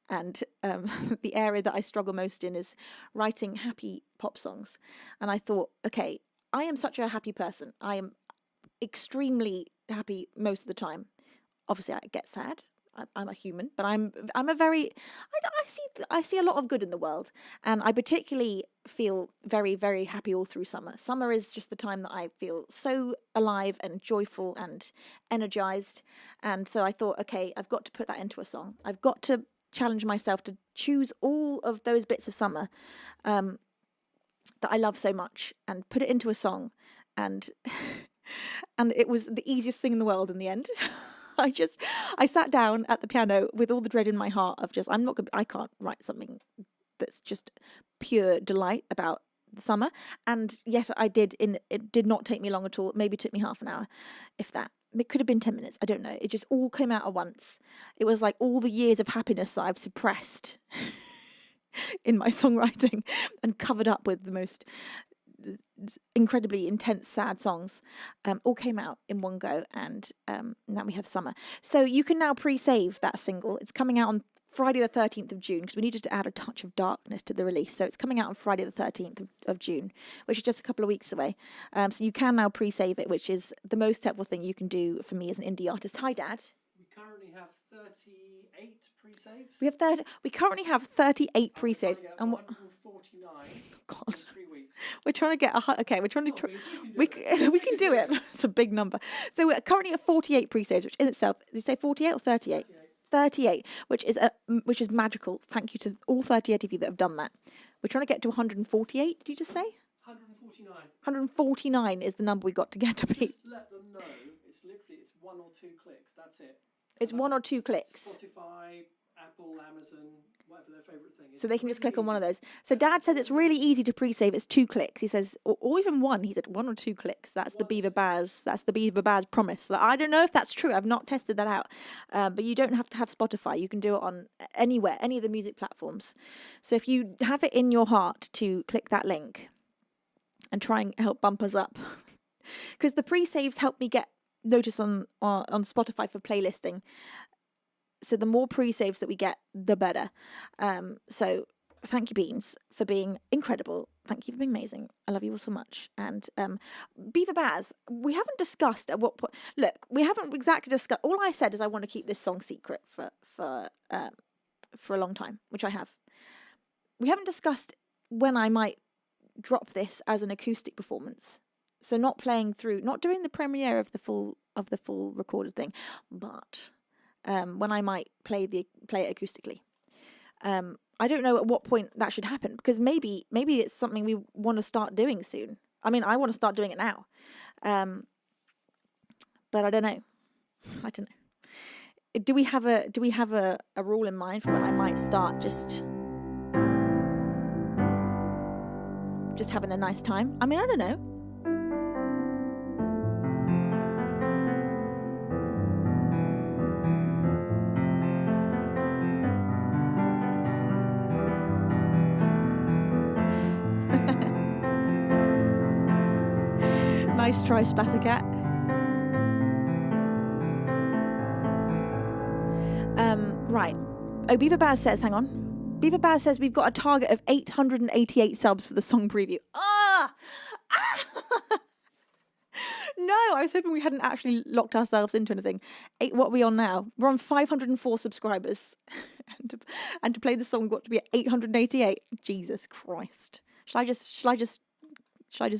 And the area that I struggle most in is writing happy pop songs. And I thought, okay, I am such a happy person. I am extremely happy most of the time. Obviously, I get sad. I'm a human, but I'm a very I see a lot of good in the world, and I particularly feel very, very happy all through summer. Summer is just the time that I feel so alive and joyful and energized, and so I thought, okay, I've got to put that into a song. I've got to challenge myself to choose all of those bits of summer that I love so much and put it into a song, and it was the easiest thing in the world in the end. I sat down at the piano with all the dread in my heart of just, I can't write something that's just pure delight about the summer. And yet I did, it did not take me long at all. Maybe it took me half an hour, if that. it could have been 10 minutes. I don't know. It just all came out at once. It was like all the years of happiness that I've suppressed in my songwriting and covered up with the most incredibly intense, sad songs, all came out in one go, and now we have summer. So you can now pre-save that single. It's coming out on Friday the 13th of June, because we needed to add a touch of darkness to the release. So it's coming out on Friday the 13th of June, which is just a couple of weeks away. So you can now pre-save it, which is the most helpful thing you can do for me as an indie artist. Hi, Dad. We currently have 38 pre-saves. We currently have 38 pre-saves. And 149 God. in 3 weeks. We're trying to get we're trying to we can do it. It's a big number. So we're currently at 48 pre-saves, which in itself, did you say 48 or 38? 38, which is magical. Thank you to all 38 of you that have done that. We're trying to get to 148. Did you just say? 149. 149 is the number we got to get to be. Just let them know. It's 1 or 2 clicks. That's it. It's 1 or 2 clicks. Spotify, Apple, Amazon, whatever their favourite thing is. So they can just click on one of those. So Dad says it's really easy to pre-save. It's 2 clicks. He says, or even 1. He said 1 or 2 clicks. That's the Beaver Baz. That's the Beaver Baz promise. Like, I don't know if that's true. I've not tested that out. But you don't have to have Spotify. You can do it on anywhere, any of the music platforms. So if you have it in your heart to click that link and try and help bump us up, because the pre-saves help me get notice on Spotify for playlisting. So the more pre-saves that we get, the better. So thank you, Beans, for being incredible. Thank you for being amazing. I love you all so much. And Beaver Baz, we haven't discussed at what point. Look, we haven't exactly discussed. All I said is I want to keep this song secret for a long time, which I have. We haven't discussed when I might drop this as an acoustic performance. So not doing the premiere of the full recorded thing, but when I might play it acoustically. I don't know at what point that should happen, because maybe it's something we want to start doing soon. I mean, I want to start doing it now, but I don't know. Do we have a rule in mind for when I might start just having a nice time? I mean, I don't know. Nice try, Splattercat. Right. Oh, Beaver Baz says, hang on. Beaver Baz says we've got a target of 888 subs for the song preview. No, I was hoping we hadn't actually locked ourselves into anything. What are we on now? We're on 504 subscribers. and to play the song, we've got to be at 888. Jesus Christ. Should I just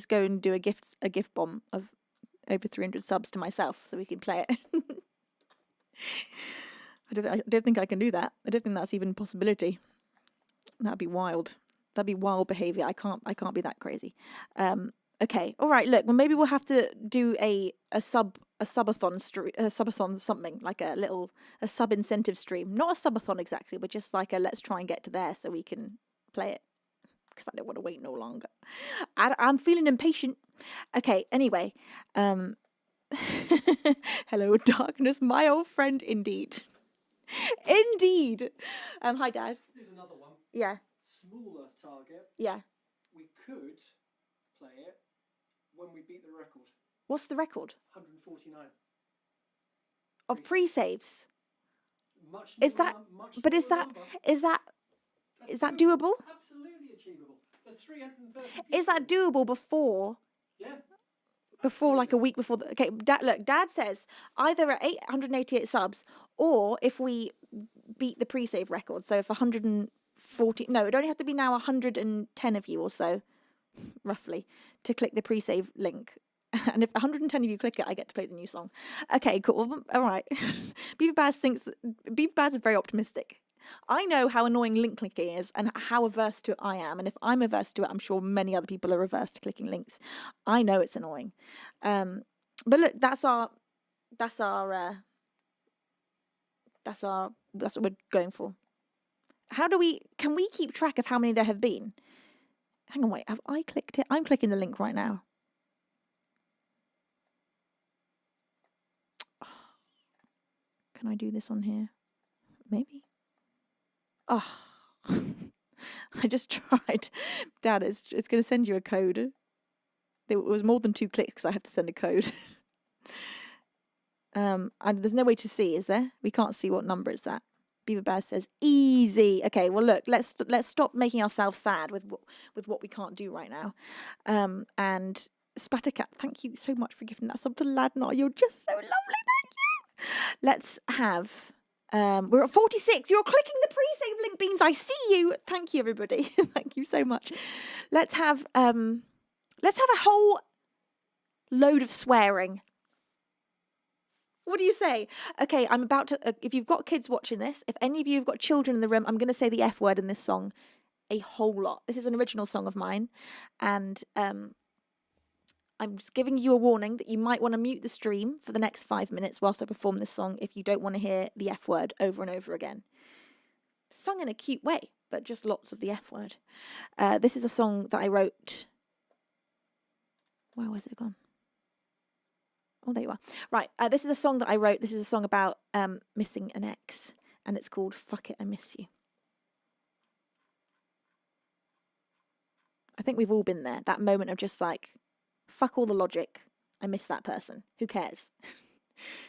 go and do a gift bomb of over 300 subs to myself so we can play it? I don't think I can do that. I don't think that's even a possibility. That'd be wild. That'd be wild behaviour. I can't be that crazy. Okay, all right. Look, well, maybe we'll have to do a subathon something, like a sub incentive stream. Not a subathon exactly, but just like a let's try and get to there so we can play it, because I don't want to wait no longer. I'm feeling impatient. Okay, anyway. Hello, darkness, my old friend, indeed. Indeed. Hi, Dad. Here's another one. Yeah. Smaller target. Yeah. We could play it when we beat the record. What's the record? 149. Of pre-saves? Much Is smaller that, much but is smaller that, number. is that doable? Absolutely achievable. There's 330 people. Is that doable before? Yeah. Before, like a week before. Okay, Dad says either at 888 subs, or if we beat the pre-save record. So if 140, no, it'd only have to be now 110 of you or so, roughly, to click the pre-save link. And if 110 of you click it, I get to play the new song. Okay, cool. All right. Beaver Baz is very optimistic. I know how annoying link clicking is and how averse to it I am. And if I'm averse to it, I'm sure many other people are averse to clicking links. I know it's annoying. But look, that's what we're going for. Can we keep track of how many there have been? Hang on, wait, have I clicked it? I'm clicking the link right now. Can I do this on here? Maybe. Oh, I just tried. Dad, it's going to send you a code. It was more than 2 clicks. I have to send a code. And there's no way to see, is there? We can't see what number it's at. Beaver Bear says easy. Okay, well look, let's stop making ourselves sad with what we can't do right now. And Spattercat, thank you so much for giving that sub to Ladnar. You're just so lovely. Thank you. Let's have. We're at 46. You're clicking the pre-save link, Beans. I see you. Thank you, everybody. Thank you so much. Let's have a whole load of swearing. What do you say? Okay, I'm about to, if you've got kids watching this, if any of you have got children in the room, I'm going to say the F word in this song a whole lot. This is an original song of mine, and I'm just giving you a warning that you might want to mute the stream for the next 5 minutes whilst I perform this song if you don't want to hear the F word over and over again. Sung in a cute way, but just lots of the F word. This is a song that I wrote. Wow, where's it gone? Oh, there you are. Right, this is a song that I wrote. This is a song about missing an ex, and it's called Fuck It, I Miss You. I think we've all been there, that moment of just like, fuck all the logic, I miss that person. Who cares?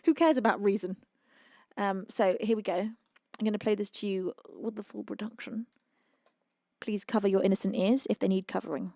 Who cares about reason? So here we go. I'm going to play this to you with the full production. Please cover your innocent ears if they need covering.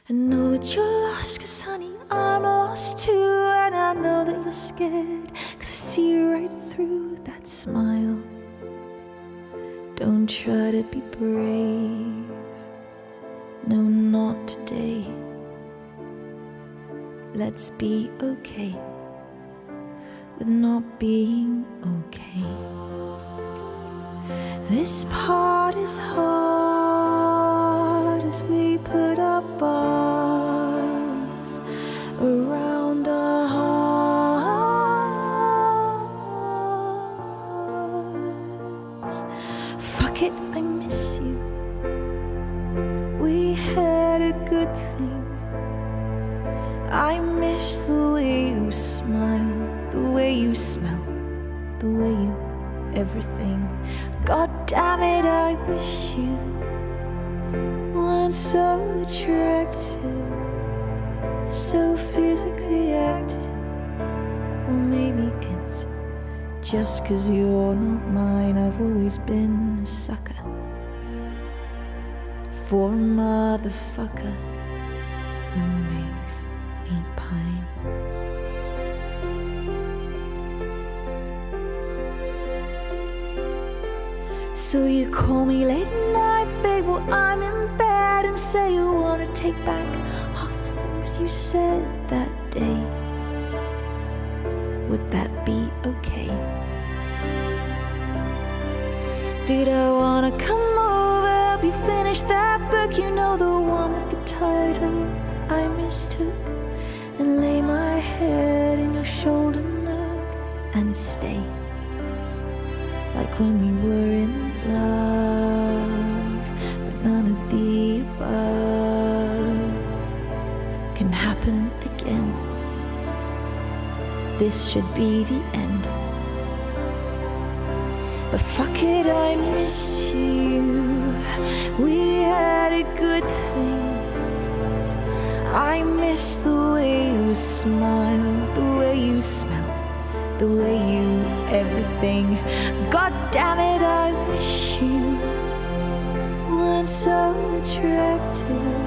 I know that you're lost, 'cause honey, I'm lost too. And I know that you're scared, 'cause I see right through that smile. Don't try to be brave, no, not today. Let's be okay with not being okay. This part is hard as we put our bars around our hearts. Fuck it, I miss you. We had a good thing. I miss the way you smile, the way you smell, the way you everything. God damn it, I wish you weren't so attractive, so physically active. Or maybe it's just 'cause you're not mine. I've always been a sucker for a motherfucker who makes me pine. So you call me late at night, babe, while I'm in bed, and say you wanna take back all the things you said that day. Would that be okay? Did I wanna come over, help you finish that book? You know, the one with the title I mistook, and lay my head in your shoulder nook and stay like when we were in love. But none of the above can happen again. This should be the end. But fuck it, I miss you. We had a good thing. I miss the way you smile, the way you smell, the way you everything. God damn it, I wish you weren't so attractive,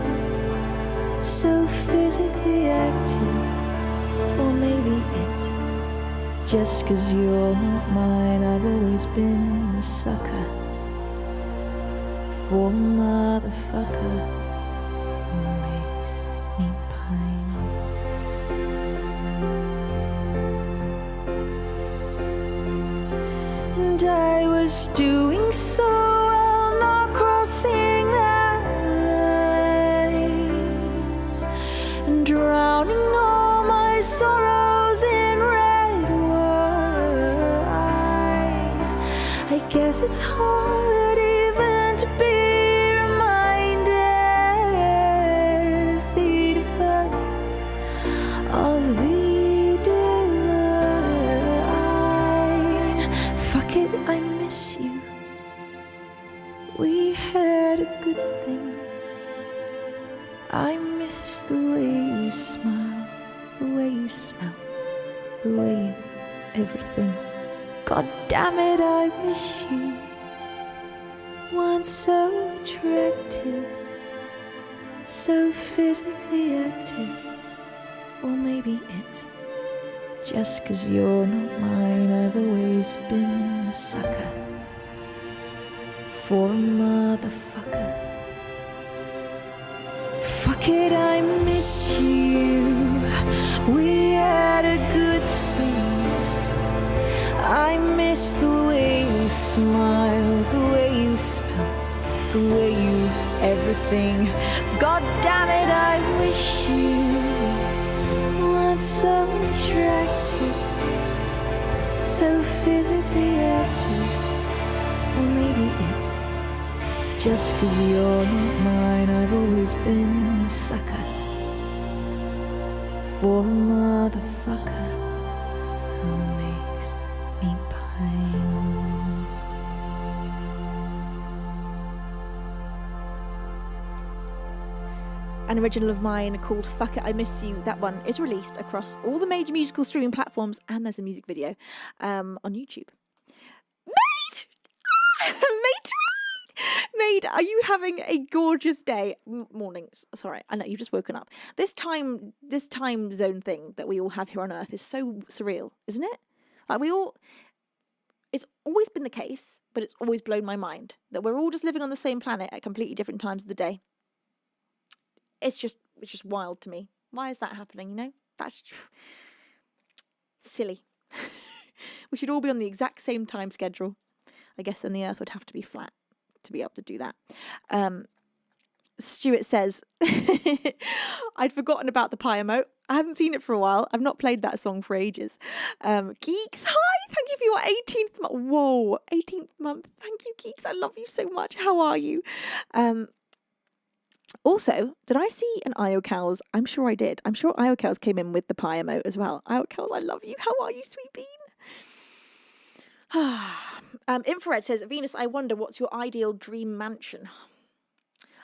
so physically active. Or maybe it's just 'cause you're not mine. I've always been a sucker for a motherfucker who makes me pine. And I was doing so well, not crossing that line, and drowning all my sorrows had a good thing. I miss the way you smile, the way you smell, the way you everything. God damn it, I wish you weren't so attractive, so physically active. Or maybe it's just 'cause you're not mine. I've always been a sucker for a motherfucker. Fuck it, I miss you. We had a good thing. I miss the way you smile, the way you smell, the way you everything. God damn it, I wish you weren't so attractive, so physically active. Or maybe it's just 'cause you're not mine. I've always been a sucker for a motherfucker who makes me pine. An original of mine called Fuck It, I Miss You. That one is released across all the major musical streaming platforms, and there's a music video on YouTube. Mate! Mate, are you having a gorgeous day? Mornings. Sorry, I know you've just woken up. This time zone thing that we all have here on Earth is so surreal, isn't it? Like it's always been the case, but it's always blown my mind that we're all just living on the same planet at completely different times of the day. It's just wild to me. Why is that happening, you know? That's silly. We should all be on the exact same time schedule. I guess then the Earth would have to be flat to be able to do that. Stuart says, I'd forgotten about the pie emote. I haven't seen it for a while. I've not played that song for ages. Geeks, hi! Thank you for your 18th month. Whoa, 18th month. Thank you, Geeks. I love you so much. How are you? Also, did I see an IOCals? I'm sure I did. I'm sure IOCals came in with the pie emote as well. IOCals, I love you. How are you, sweet bean? Infrared says, Venus, I wonder what's your ideal dream mansion?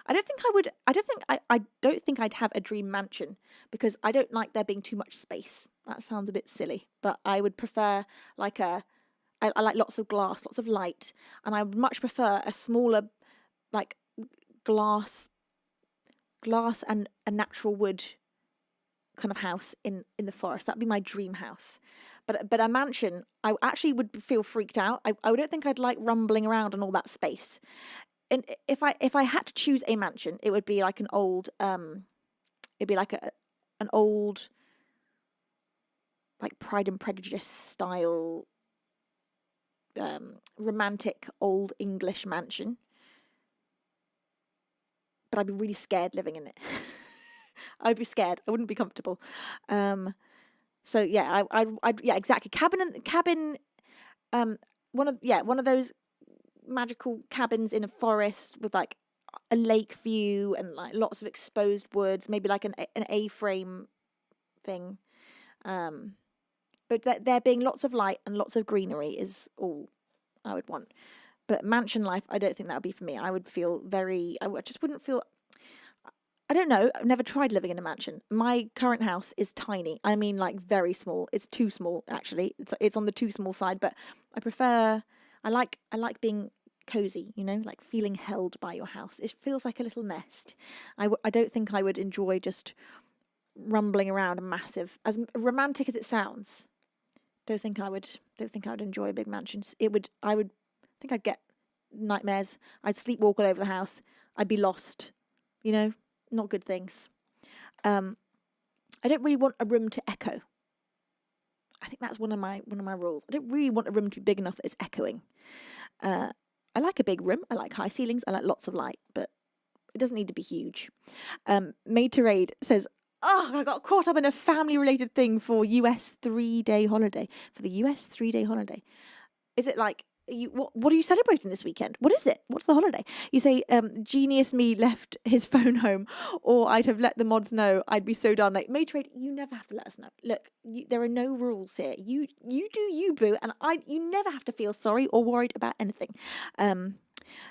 I don't think I'd have a dream mansion because I don't like there being too much space. That sounds a bit silly, but I would prefer I like lots of glass, lots of light, and I would much prefer a smaller, like glass and a natural wood kind of house in the forest. That'd be my dream house. But a mansion, I actually would feel freaked out. I don't think I'd like rumbling around on all that space. And if I had to choose a mansion, it would be like an old an old like Pride and Prejudice style romantic old English mansion. But I'd be really scared living in it. I'd be scared. I wouldn't be comfortable. So yeah, I'd exactly. Cabin. One of those magical cabins in a forest with like a lake view and like lots of exposed woods, maybe like an A-frame thing. But there being lots of light and lots of greenery is all I would want. But mansion life, I don't think that would be for me. I would feel I just wouldn't feel. I don't know. I've never tried living in a mansion. My current house is tiny. I mean, like very small. It's too small, actually. It's on the too small side. But I prefer. I like being cozy. You know, like feeling held by your house. It feels like a little nest. I don't think I would enjoy just rumbling around a massive. As romantic as it sounds, don't think I would enjoy a big mansion. I think I'd get nightmares. I'd sleepwalk all over the house. I'd be lost. You know. Not good things. I don't really want a room to echo. I think that's one of my rules. I don't really want a room to be big enough that it's echoing. I like a big room. I like high ceilings. I like lots of light, but it doesn't need to be huge. Made to Raid says, "Oh, I got caught up in a family-related thing for US 3-day holiday. For the US 3-day holiday, is it like?" What are you celebrating this weekend? What is it? What's the holiday? You say, genius me left his phone home, or I'd have let the mods know. I'd be so done. Like, Matrade, you never have to let us know. Look, there are no rules here. You do you, boo, and you never have to feel sorry or worried about anything.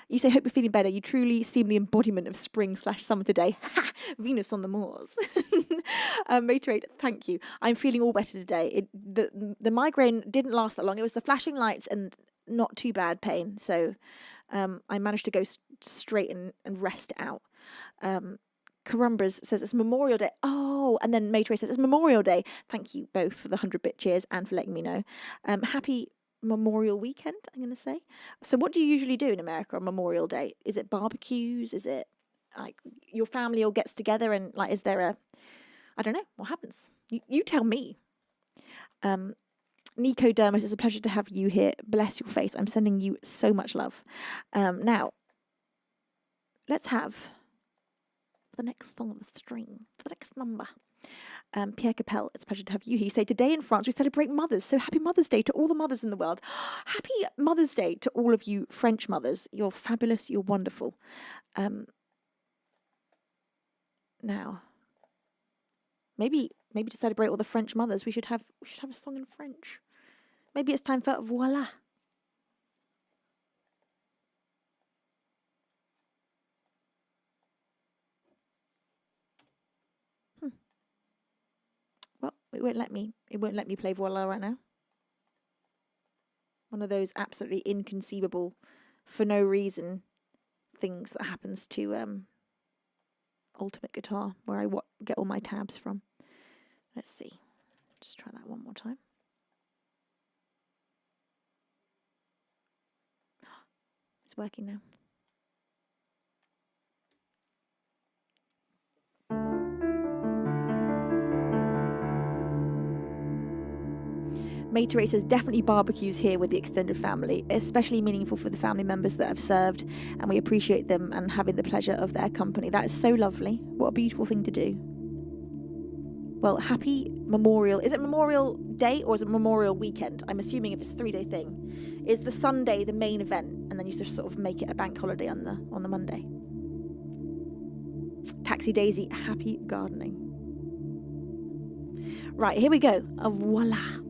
You say, hope you're feeling better. You truly seem the embodiment of spring/summer today. Ha! Venus on the moors. Materade, thank you. I'm feeling all better today. The migraine didn't last that long. It was the flashing lights and not too bad pain. So I managed to go straight and rest out. Carumbras says it's Memorial Day. Oh, and then Materade says it's Memorial Day. Thank you both for the 100-bit cheers and for letting me know. Happy Memorial weekend, I'm going to say. So what do you usually do in America on Memorial Day? Is it barbecues? Is it like your family all gets together and like, is there I don't know, what happens? You tell me. Nico Dermot, it's a pleasure to have you here. Bless your face. I'm sending you so much love. Now, let's have the next song on the string, for the next number. Pierre Capel, it's a pleasure to have you here. You say, today in France, we celebrate mothers. So happy Mother's Day to all the mothers in the world. Happy Mother's Day to all of you French mothers. You're fabulous. You're wonderful. Now, maybe to celebrate all the French mothers, we should have a song in French. Maybe it's time for Voila. Well, it won't let me play Voila right now. One of those absolutely inconceivable, for no reason, things that happens to Ultimate Guitar, where I get all my tabs from. Let's see. Just try that one more time. It's working now. Materade says, definitely barbecues here with the extended family, especially meaningful for the family members that have served, and we appreciate them and having the pleasure of their company. That is so lovely. What a beautiful thing to do. Well, happy Memorial. Is it Memorial Day or is it Memorial Weekend? I'm assuming if it's a 3-day thing. Is the Sunday the main event and then you just sort of make it a bank holiday on the Monday? Taxi Daisy, happy gardening. Right, here we go. Voila.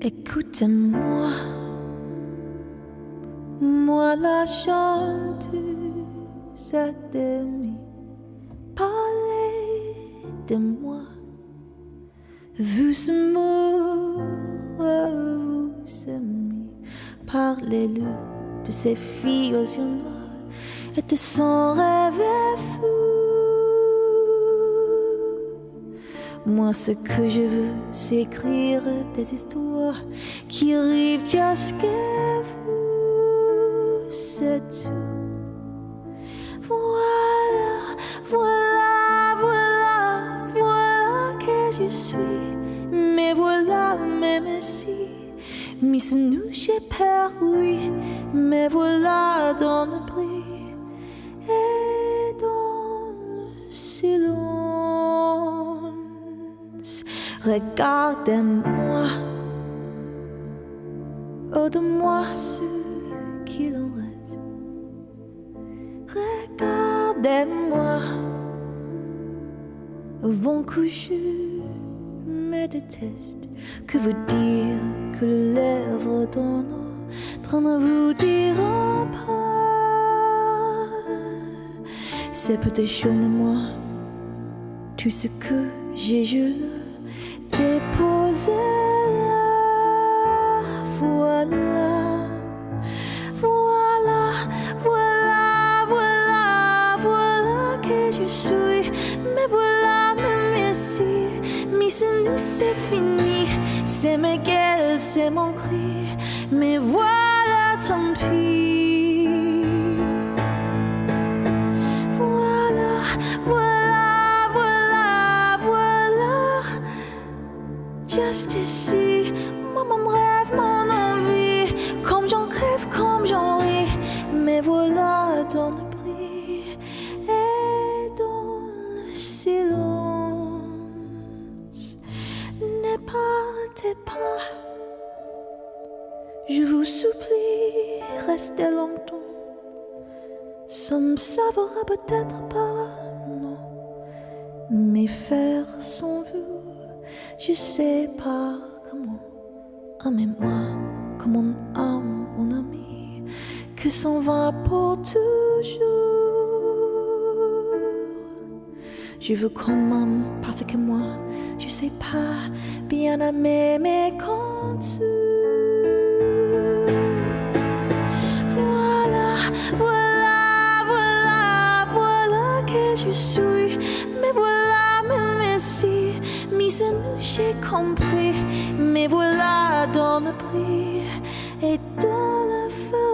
Écoute-moi, moi la chanteuse demi, parlez de moi, vous amoureux, vous amis, parlez-le de ces filles aux yeux noirs et de son rêve fou. Moi, ce que je veux, c'est écrire des histoires qui arrivent jusqu'à vous, c'est tout. Voilà, voilà, voilà, voilà que je suis. Mais voilà, même si, Miss nous j'ai peur, oui. Mais voilà dans le bruit et dans le silence. Regardez-moi, oh de moi ce qu'il en reste. Regardez-moi, au vent que je me déteste. Que vous dire que les lèvres d'un train de vous dire en pas. C'est peut-être chaud, mais moi, tout ce que j'ai, je le dépose là. Voilà, voilà, voilà, voilà, voilà que je suis. Mais voilà, même ici, Miss nous c'est fini. C'est mes gueules, c'est mon cri. Mais voilà, tant pis. Voilà, voilà, voilà, voilà. Just ici, moi mon rêve, mon envie. Comme j'en crève, comme j'en ris. Mais voilà, dans le bruit et dans le silence. Ne partez pas. Je vous supplie, restez longtemps. Ça me sauvera peut-être pas, non. Mais faire sans vous, je sais pas comment. Aimez-moi comme on aime un ami que s'en va pour toujours. Je veux quand même parce que moi, je sais pas bien aimer mes comptes. Voilà que je suis. Mais voilà, même ici, mise à nu, j'ai compris. Mais voilà dans le prix et dans la folie.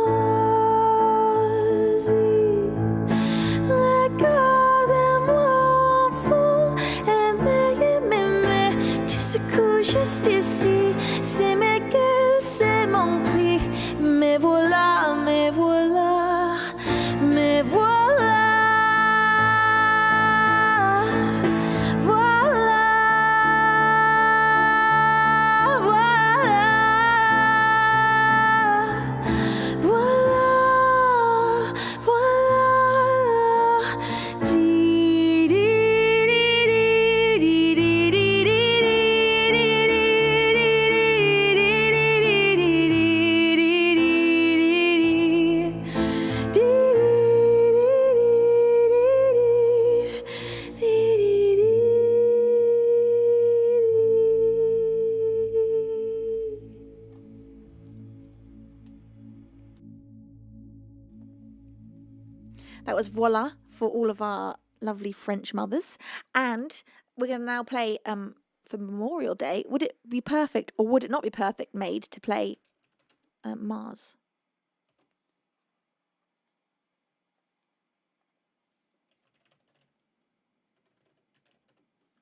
Regardez-moi, enfant, aimez, tout ce que juste ici, c'est mes gueules, c'est mon cri. Mais voilà, mais voilà, mais voilà. That was Voila for all of our lovely French mothers. And we're going to now play for Memorial Day. Would it be perfect or would it not be perfect made to play Mars?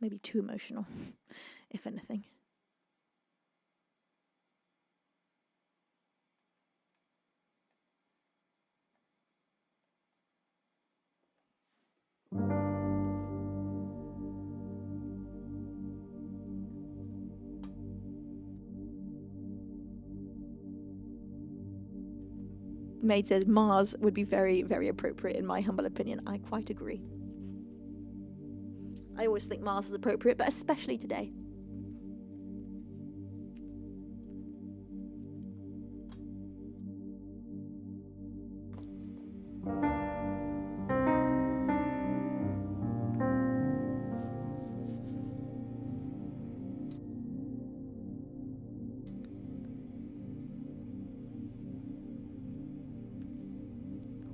Maybe too emotional, if anything. Maid says Mars would be very, very appropriate in my humble opinion. I quite agree. I always think Mars is appropriate, but especially today.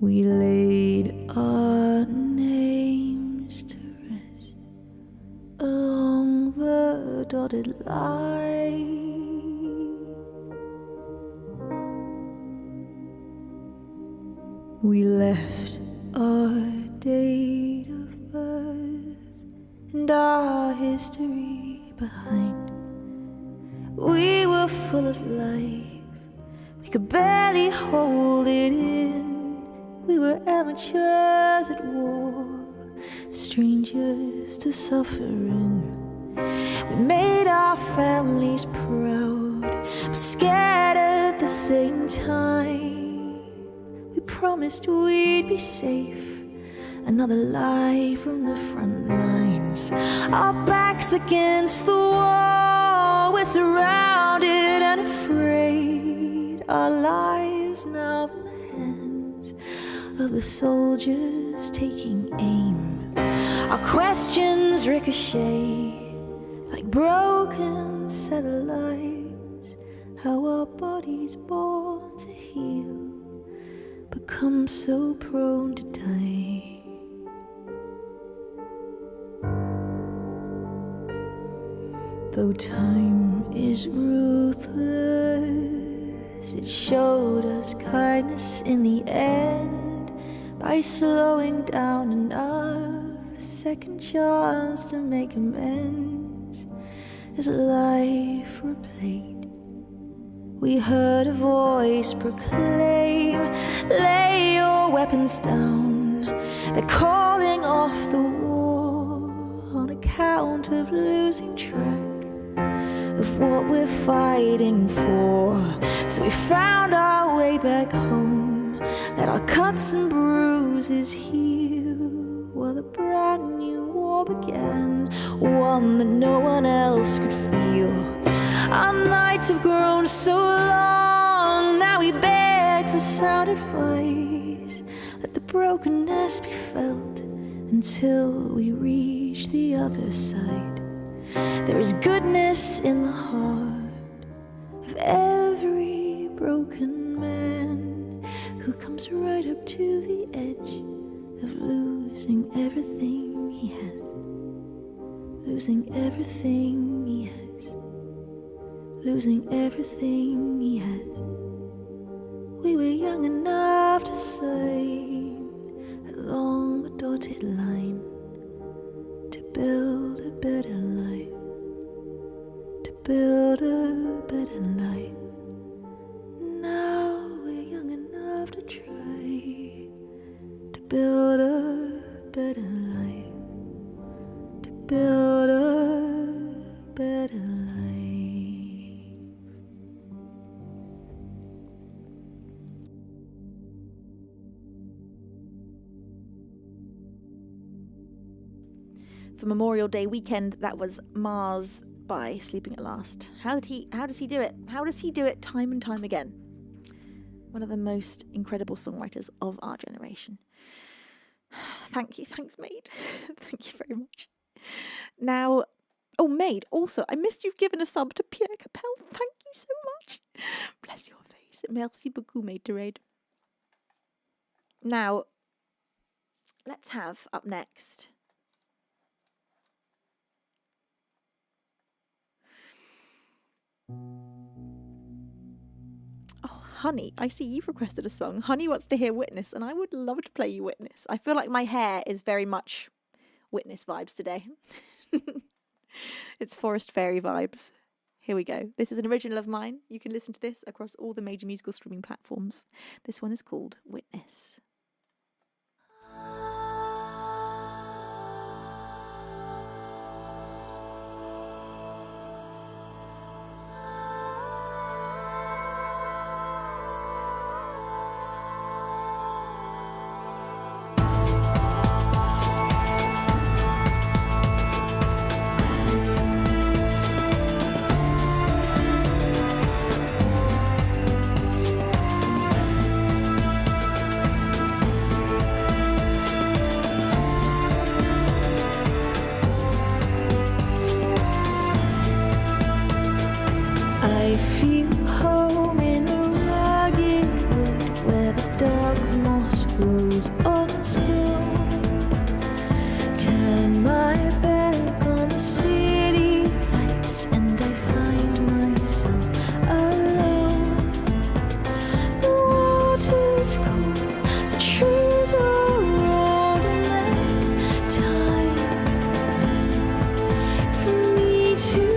We laid our names to rest along the dotted line. We left our date of birth and our history behind. We were full of life, we could barely hold it in. We were amateurs at war, strangers to suffering. We made our families proud, but scared at the same time. We promised we'd be safe, another life from the front lines. Our backs against the wall, we're surrounded and afraid. Our lives now in the hands of the soldiers taking aim. Our questions ricochet like broken satellites. How our bodies born to heal become so prone to die. Though time is ruthless, it showed us kindness in the end. By slowing down enough, a second chance to make amends. As life replayed, we heard a voice proclaim, lay your weapons down, they're calling off the war on account of losing track of what we're fighting for. So we found our way back home, let our cuts and bruises heal, while a brand new war began, one that no one else could feel. Our nights have grown so long, now we beg for sound advice. Let the brokenness be felt until we reach the other side. There is goodness in the heart of every broken man who comes right up to the edge of losing everything he has, losing everything he has, losing everything he has. We were young enough to sign along the dotted line to build a better life, to build a better life. Now we're young enough to try to build a better life, to build a better life. For Memorial Day weekend, that was Mars by Sleeping at Last. How does he do it? How does he do it time and time again? One of the most incredible songwriters of our generation. Thank you, thanks, Maid. Thank you very much. Now, oh, Maid, also, I missed you've given a sub to Pierre Capel. Thank you so much. Bless your face. Merci beaucoup, Maid de Raid. Now, let's have up next. Oh, Honey, I see you've requested a song. Honey wants to hear Witness, and I would love to play you Witness. I feel like my hair is very much Witness vibes today. It's Forest Fairy vibes. Here we go. This is an original of mine. You can listen to this across all the major musical streaming platforms. This one is called Witness. I feel home in the rugged wood where the dark moss grows on stone. Turn my back on the city lights and I find myself alone. The water's cold, the trees are old, and there's time for me to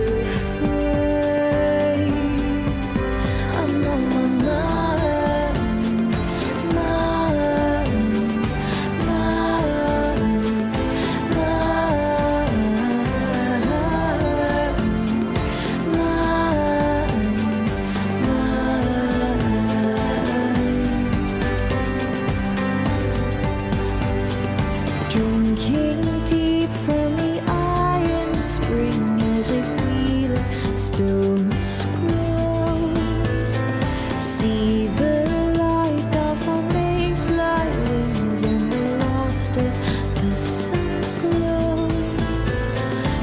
drinking deep from the iron spring as I feel a stillness grow. See the light dance on mayfly wings and the last of the sun's glow.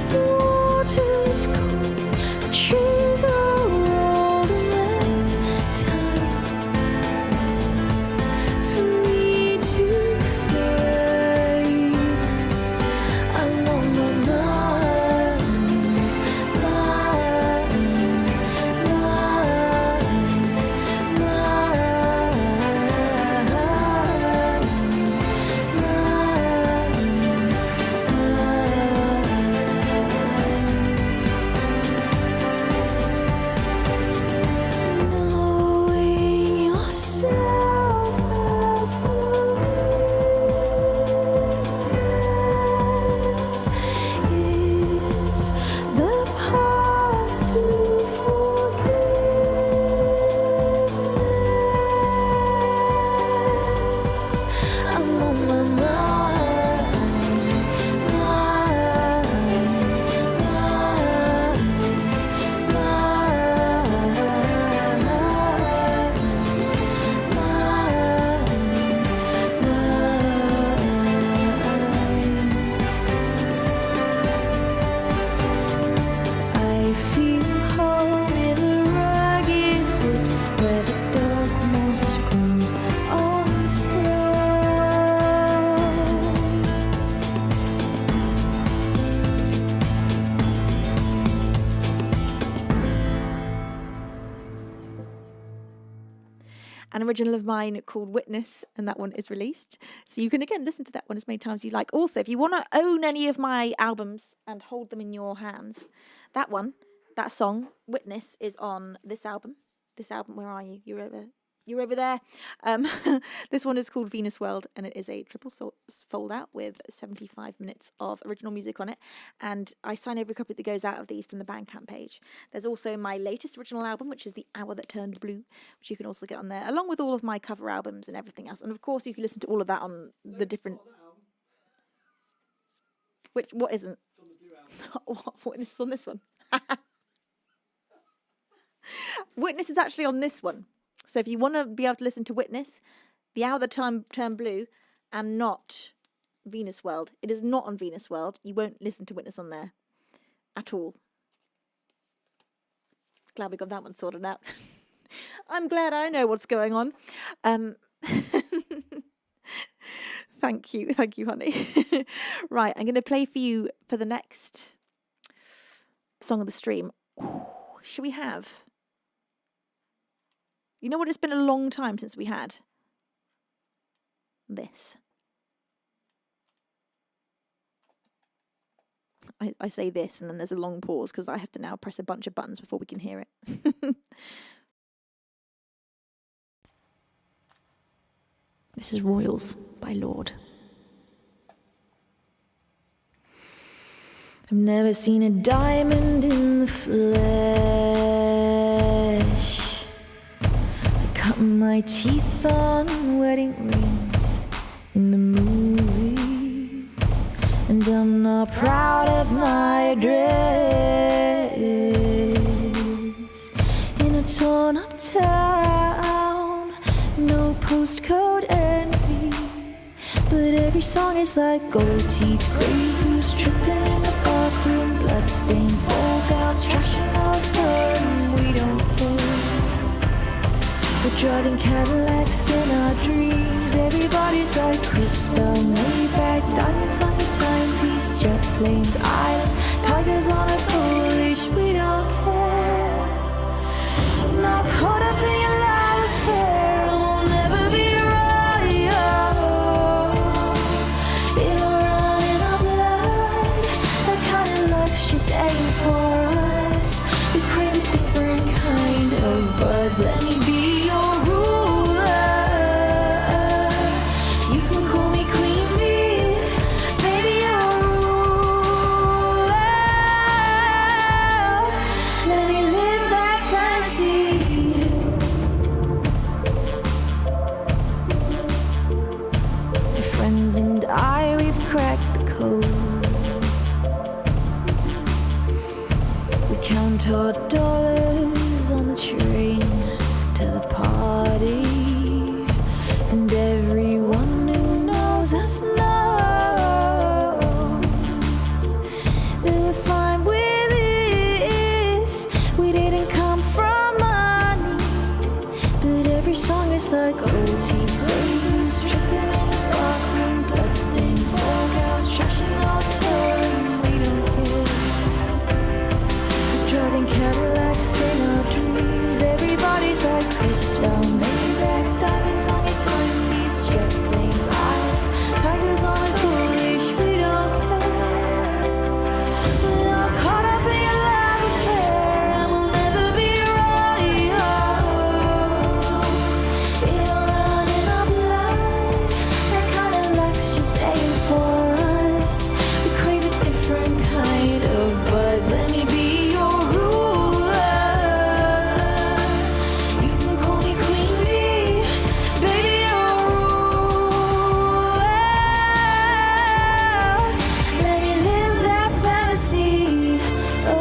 The water's cold, the trees are old, and there's time for me to fade. original of mine called Witness, and that one is released. So you can, again, listen to that one as many times as you like. Also, if you want to own any of my albums and hold them in your hands, that song, Witness, is on this album. This album, where are you? You're over there. This one is called Venusworld, and it is a triple fold out with 75 minutes of original music on it. And I sign every copy that goes out of these from the Bandcamp page. There's also my latest original album, which is The Hour That Turned Blue, which you can also get on there, along with all of my cover albums and everything else. And of course, you can listen to all of that on the different. What isn't? It's on the Blue album. What is on this one? Witness is actually on this one. So if you want to be able to listen to Witness, The Hour That Turned Blue, and not Venusworld, it is not on Venusworld. You won't listen to Witness on there at all. Glad we got that one sorted out. I'm glad I know what's going on. Thank you, honey. Right, I'm going to play for you for the next song of the stream. Ooh, should we have? You know what? It's been a long time since we had this. I say this, and then there's a long pause because I have to now press a bunch of buttons before we can hear it. This is Royals by Lord. I've never seen a diamond in the flesh. I cut my teeth on wedding rings in the movies, and I'm not proud of my dress. In a torn up town, no postcode envy, but every song is like gold teeth, grey goose tripping in the dark room, bloodstains, ball gowns, trashing all time. We don't care. We're driving Cadillacs in our dreams. Everybody's like crystal, Maybach, diamonds on your timepiece, jet planes, islands, tigers on a cool leash. We don't care. Not caught up in your love affair, and we'll never be royals. It'll run in our blood. That kind of luck's just aim for us. We crave a different kind of buzz. Let me be your ruler. You can call me Queen Bee, baby, I'll rule. Let me live that fantasy. My friends and I, we've cracked the code. We count our dollars on the train to the party, and everyone who knows us knows that we're fine with this. We didn't come from money, but every song is like old teeth, ladies tripping in the bathroom, bloodstains, ball gowns, trashing all time. We don't care. We're driving Cadillacs in our dreams. Everybody's like crystal, Maybach, diamonds on your timepiece, jet planes, islands, tigers on a cool leash. We don't care. We're not caught up in your love affair, and we'll never be royals. It'll run in our blood. That kind of luck's just aim for us. We crave a different kind of buzz. Let me be your ruler. You can call me Queen Bee, baby, I'll rule. Let me live that fantasy. Oh,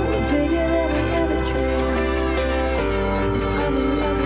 we're bigger than we ever dreamed, and I'm in love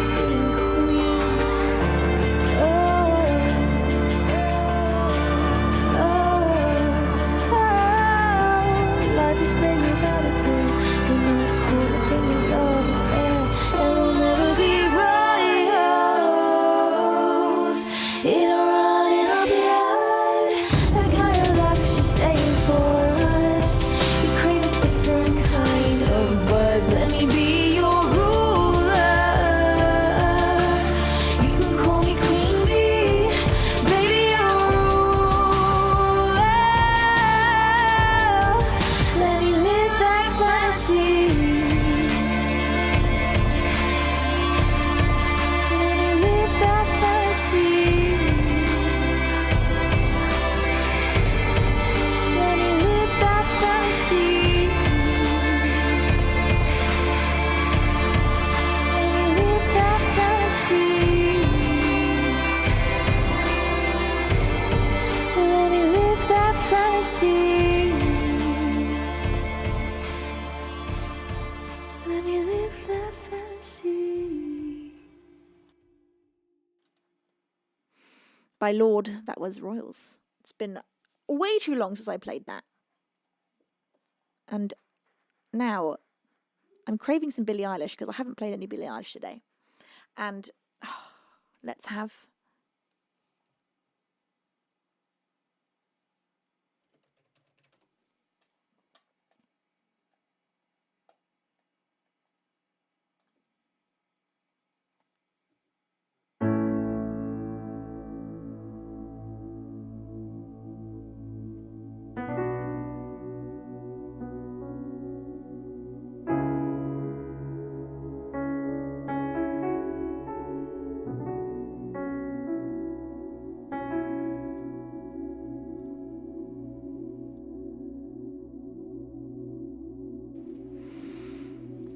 see. By Lord, that was Royals. It's been way too long since I played that. And now I'm craving some Billie Eilish because I haven't played any Billie Eilish today. And let's have...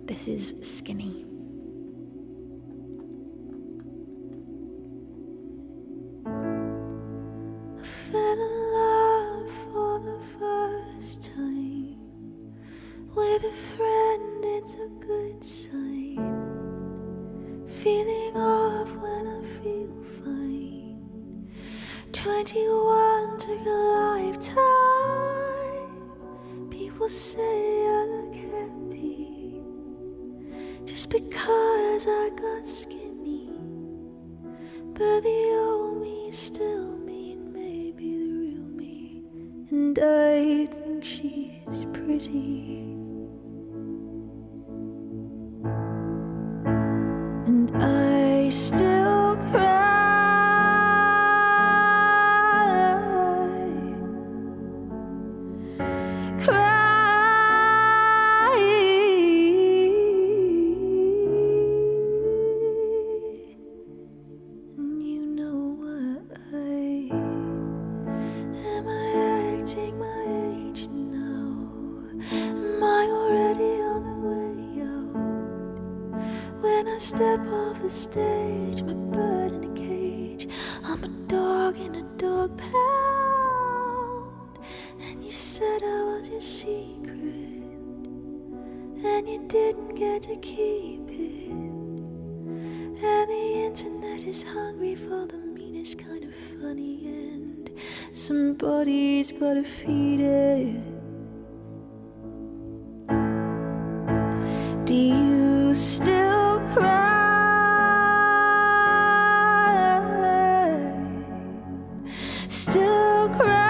This is Skinny. I fell in love for the first time with a friend, it's a good sign. Feeling off when I feel fine. 21 took a lifetime. People say I look happy just because I got skinny, but the old me still mean maybe the real me, and I think she's pretty. And I still cry, and you know why. Am I acting my age now? Am I already on the way out? When I step off the stage, I'm a bird in a cage. I'm a dog in a dog pound. And you said I was your secret, and you didn't get to keep it. And the internet is hungry for the meanest kind of funny, and somebody's gotta feed it. Do you still cry? Still cry?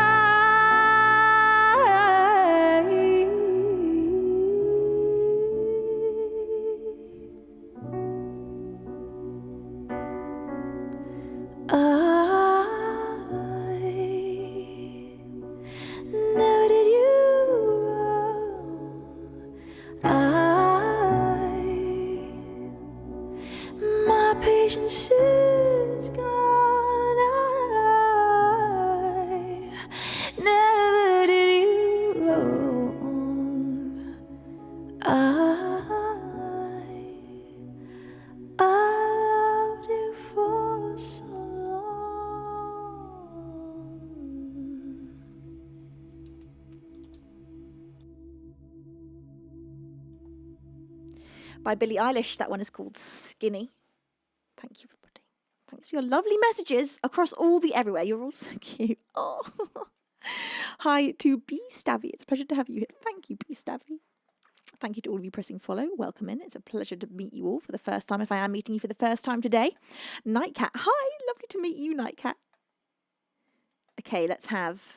Never did you wrong. My patience is gone. I never did you wrong. I loved you for so long. By Billie Eilish, that one is called Skinny. Thank you, everybody. Thanks for your lovely messages across all the everywhere. You're all so cute. Oh. Hi to B Stabby. It's a pleasure to have you here. Thank you, B Stabby. Thank you to all of you pressing follow. Welcome in. It's a pleasure to meet you all for the first time, if I am meeting you for the first time today. Nightcat. Hi, lovely to meet you, Nightcat. Okay, let's have...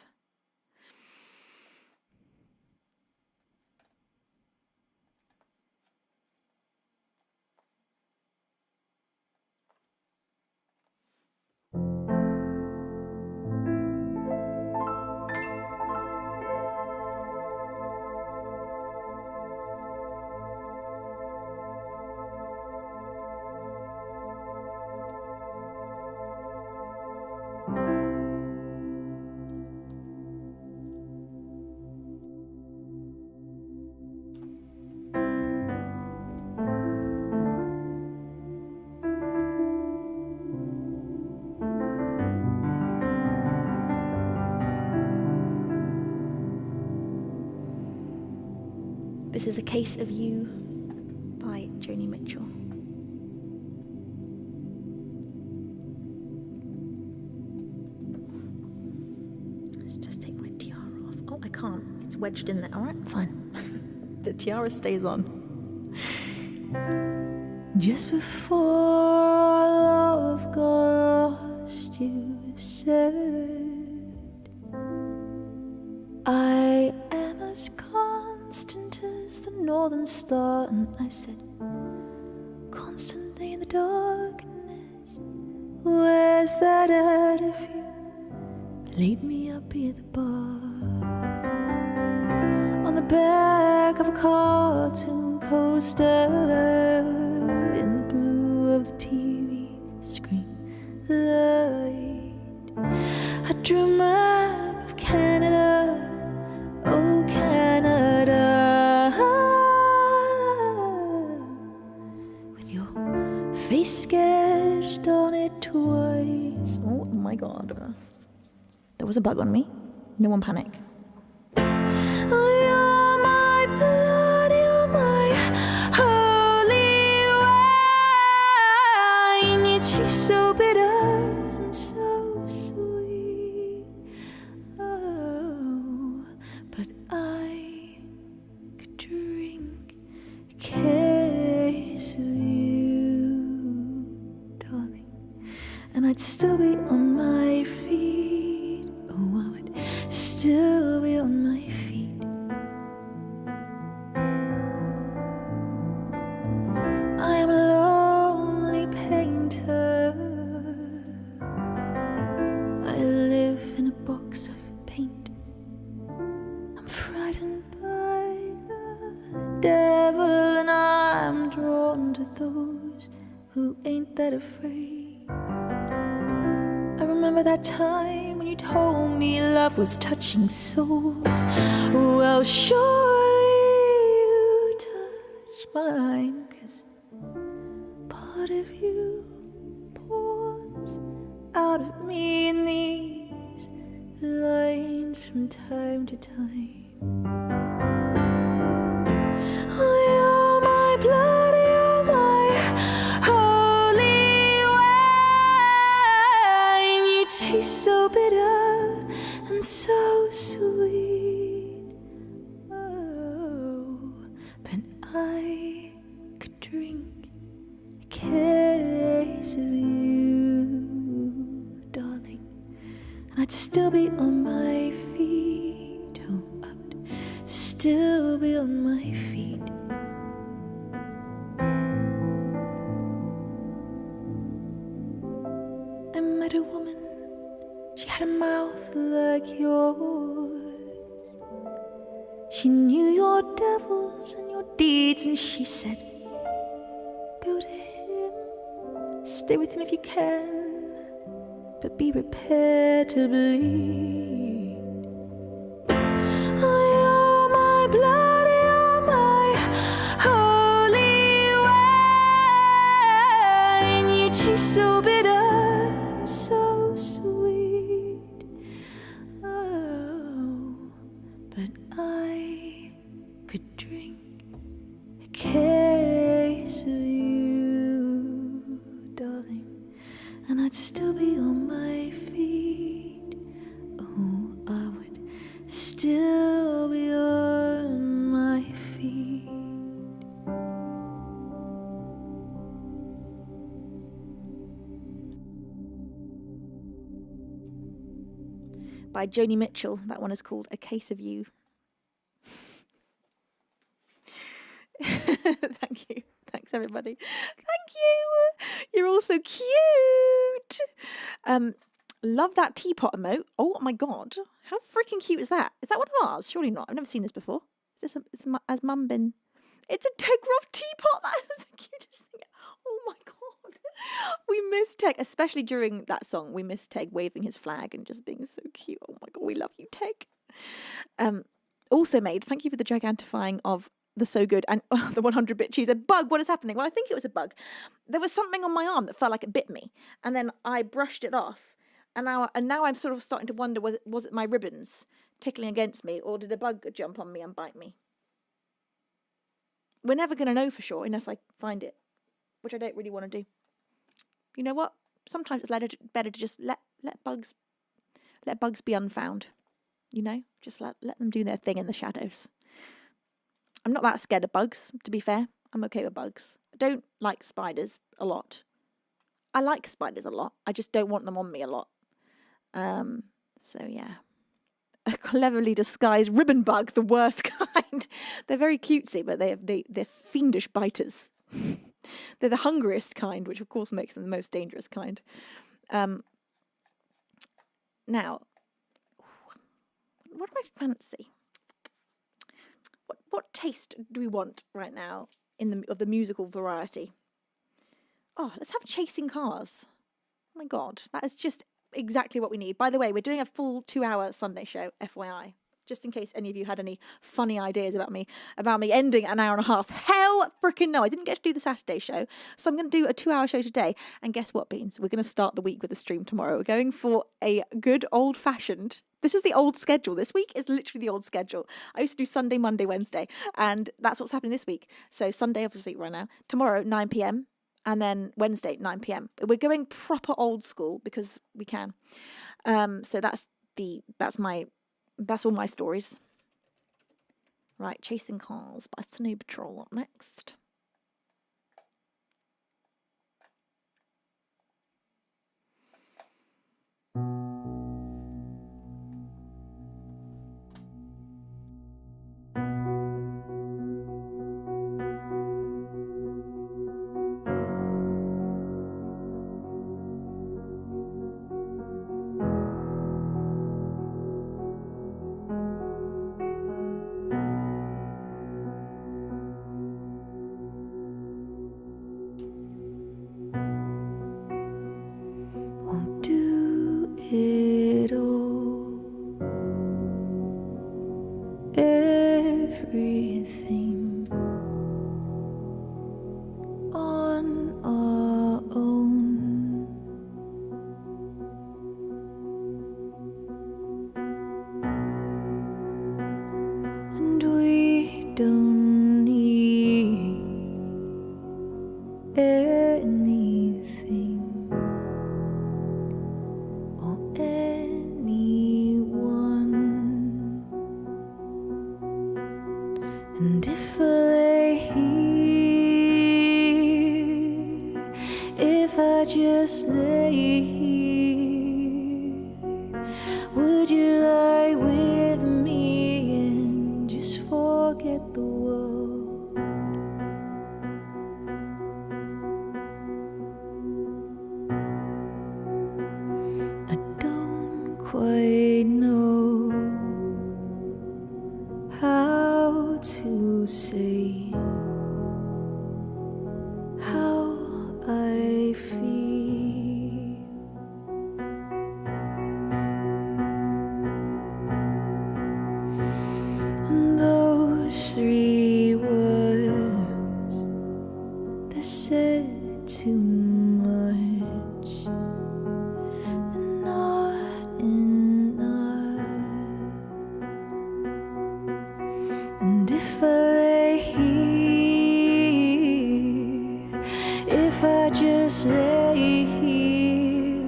This is A Case of You by Joni Mitchell. can't. It's wedged in there. All right, fine. The tiara stays on. Just before our love got lost, you said, I am as constant as the northern star. And I said, constantly in the darkness, where's that at if you lead me up here at the bar? On the back of a cartoon coaster, in the blue of the TV screen light, I drew a map of Canada, oh Canada, with your face sketched on it twice. Oh my God. There was a bug on me. No one panic. Oh, you're my blood, you're my holy wine. You taste so bitter and so sweet. Oh, but I could drink a case of you, darling, and I'd still be on my feet. Oh, I would still be on my feet. I am a lonely painter. I live in a box of paint. I'm frightened by the devil, and I'm drawn to those who ain't that afraid. I remember that time when you told me love was touching souls. Well, sure you touched mine, 'cause part of you pours out of me in these lines from time to time. Oh, you're my blood, you're my holy wine. You taste so bitter and so sweet. Oh, but I could drink a case of you, darling, and I'd still be on my feet. Oh, I would still be on my feet. I met a woman, she had a mouth like yours. She knew your devils and your deeds, and she said, go to him, stay with him if you can, but be prepared to bleed. Oh, you're my blood, you're my holy wine. You taste so bitter, so sweet. Oh, but I could drink a case of you, darling, and I'd still be on my feet. Oh, I would still be on my feet. By Joni Mitchell. That one is called A Case of You. Thank you. Thanks, everybody. Thank you. You're all so cute. Love that teapot emote. Oh my God. How freaking cute is that? Is that one of ours? Surely not. I've never seen this before. Is this has Mum been? It's a Tegroff teapot. That is the cutest thing. Oh my God. We miss Teg, especially during that song. We miss Teg waving his flag and just being so cute. Oh my God, we love you, Teg. Also made, thank you for the gigantifying of the So Good and the 100-bit cheese. A bug, what is happening? Well, I think it was a bug. There was something on my arm that felt like it bit me. And then I brushed it off. And now I'm sort of starting to wonder, was it my ribbons tickling against me, or did a bug jump on me and bite me? We're never going to know for sure unless I find it, which I don't really want to do. You know what? Sometimes it's better to just let bugs be unfound. just let them do their thing in the shadows. I'm not that scared of bugs, to be fair. I'm okay with bugs. I don't like spiders a lot. I like spiders a lot. I just don't want them on me a lot. So yeah. A cleverly disguised ribbon bug, the worst kind. They're very cutesy, but they're fiendish biters. They're the hungriest kind, which of course makes them the most dangerous kind. Now, what do I fancy? What taste do we want right now of the musical variety? Oh, let's have Chasing Cars. Oh my God, that is just exactly what we need. By the way, we're doing a full 2-hour Sunday show, FYI. Just in case any of you had any funny ideas about me ending an hour and a half. Hell freaking no, I didn't get to do the Saturday show. So I'm going to do a 2-hour show today. And guess what, Beans? We're going to start the week with a stream tomorrow. We're going for a good old-fashioned... This is the old schedule. This week is literally the old schedule. I used to do Sunday, Monday, Wednesday. And that's what's happening this week. So Sunday, obviously, right now. Tomorrow, 9 p.m. And then Wednesday, 9 p.m. We're going proper old school because we can. So that's all my stories. Right, Chasing Cars by Snow Patrol up next. Everything on our own. And we don't need anything or anyone. And if I lay here, if I just lay here, would you lie with me and just forget the world? I don't quite know how to say how I feel. And those 3 words, they said too much. They're not enough. And if I lay here, if I just lay here,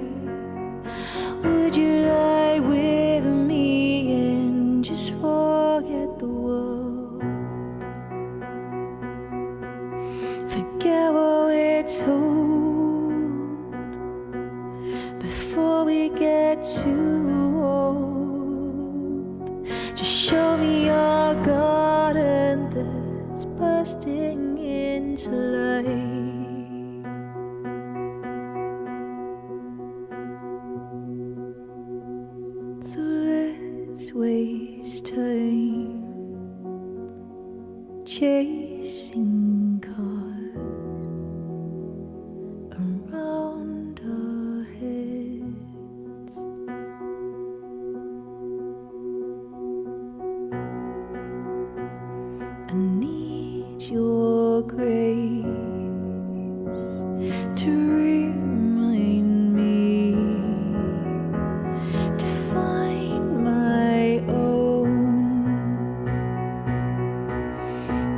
would you lie with me and just forget the world? Forget what we're told before we get too old. Just show me your garden that's bursting into light. So let's waste time chasing cars around our heads. I need your grace to remind me to find my own.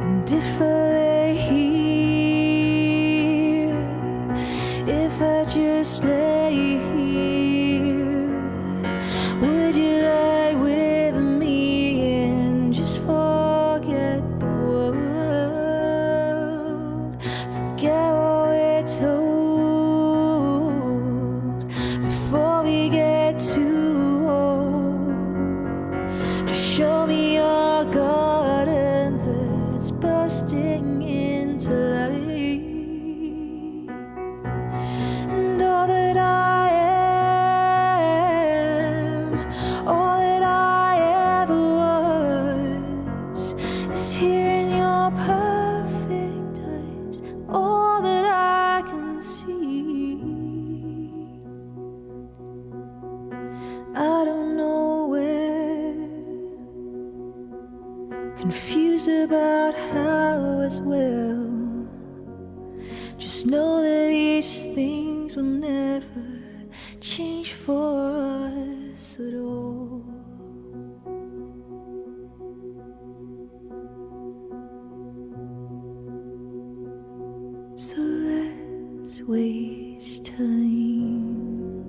And if I lay here, if I just lay here, would you lie with me about how as well. Just know that these things will never change for us at all. So let's waste time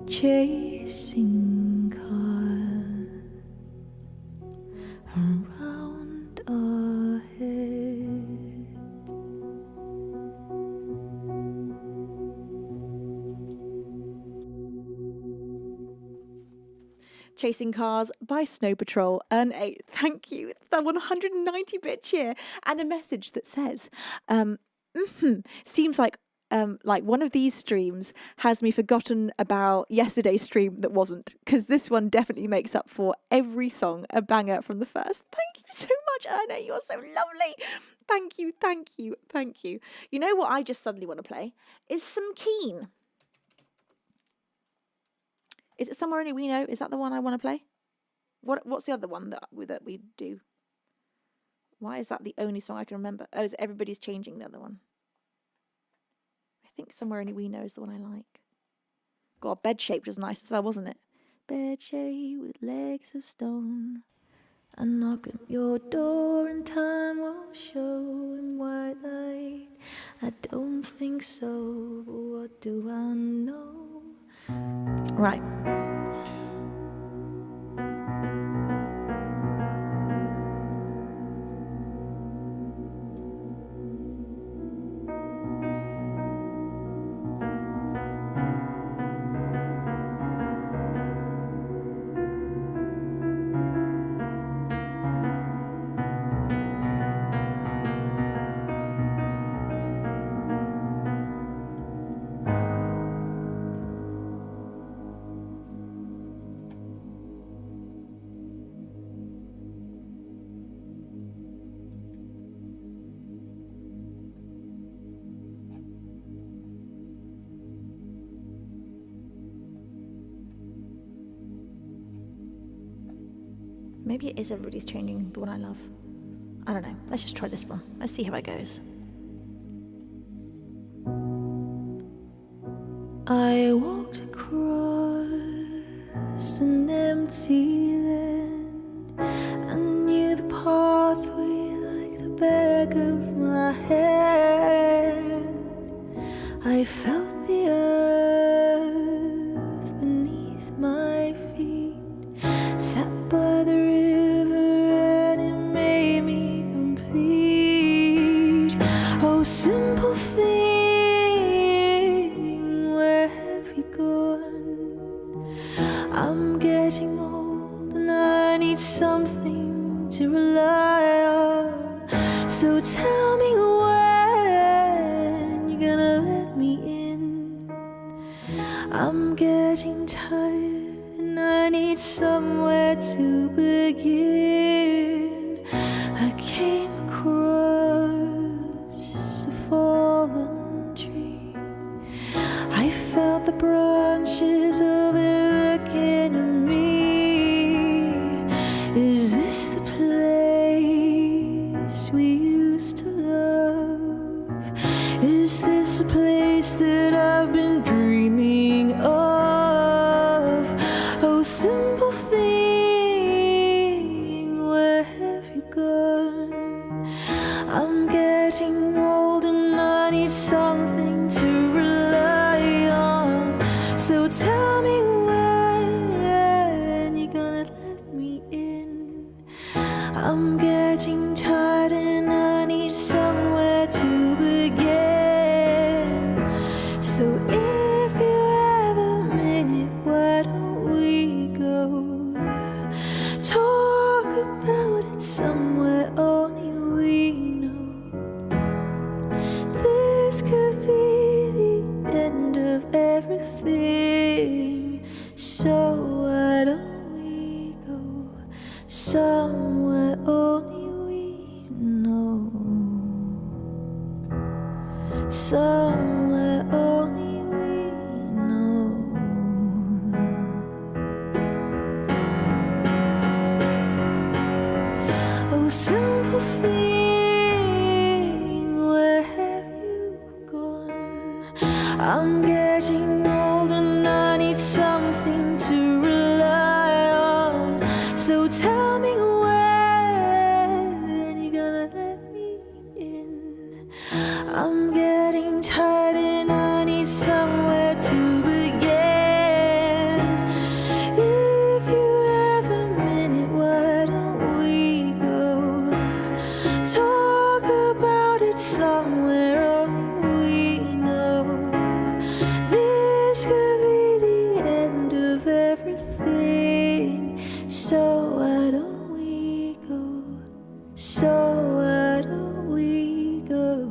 chasing cars around our head. Chasing Cars by Snow Patrol. Earn 8. Thank you. The 190-bit cheer and a message that says, seems like one of these streams has me forgotten about yesterday's stream that wasn't, because this one definitely makes up for every song a banger from the first. Thank you so much, Erna. You're so lovely. Thank you, thank you, thank you. You know what I just suddenly want to play? Is some Keen. Is it Somewhere Only We Know? Is that the one I want to play? What's the other one that we do? Why is that the only song I can remember? Oh, is it Everybody's Changing, the other one? I think Somewhere Only We Know is the one I like. God, Bed Shaped was nice as well, wasn't it? Bed shaped with legs of stone. I knock at your door and time will show in white light. I don't think so, but what do I know? Right. Maybe it is Everybody's Changing, the one I love. I don't know. Let's just try this one. Let's see how it goes. I walked across an empty land. I knew the pathway like the back of my hand. I felt the earth beneath my feet. Sat by the river and it made me complete. Oh, simple thing, where have you gone? I'm getting old and I need something to rely on. So tell me when you're gonna let me in. I'm getting tired and I need somewhere to begin. I came across a fallen tree. I felt the branches of it looking at me. Is this the place we used to love? Is this the place that I've been dreaming of? Oh, simple thing, where have you gone? I'm getting old and I need something to rely on. So tell me when you're gonna let me in. I'm getting tired and I need somewhere to begin. So if you have a minute, why don't we go talk about it somewhere only we know? This could be the end of everything. So why don't we go somewhere only we know? Somewhere only we know. Oh, I'm getting old and I need something to rely on. So tell me when you're gonna let me in. I'm getting tired and I need somewhere to begin. If you have a minute, why don't we go talk about it somewhere we know? This could be the end of everything. So why don't we go? So why don't we go?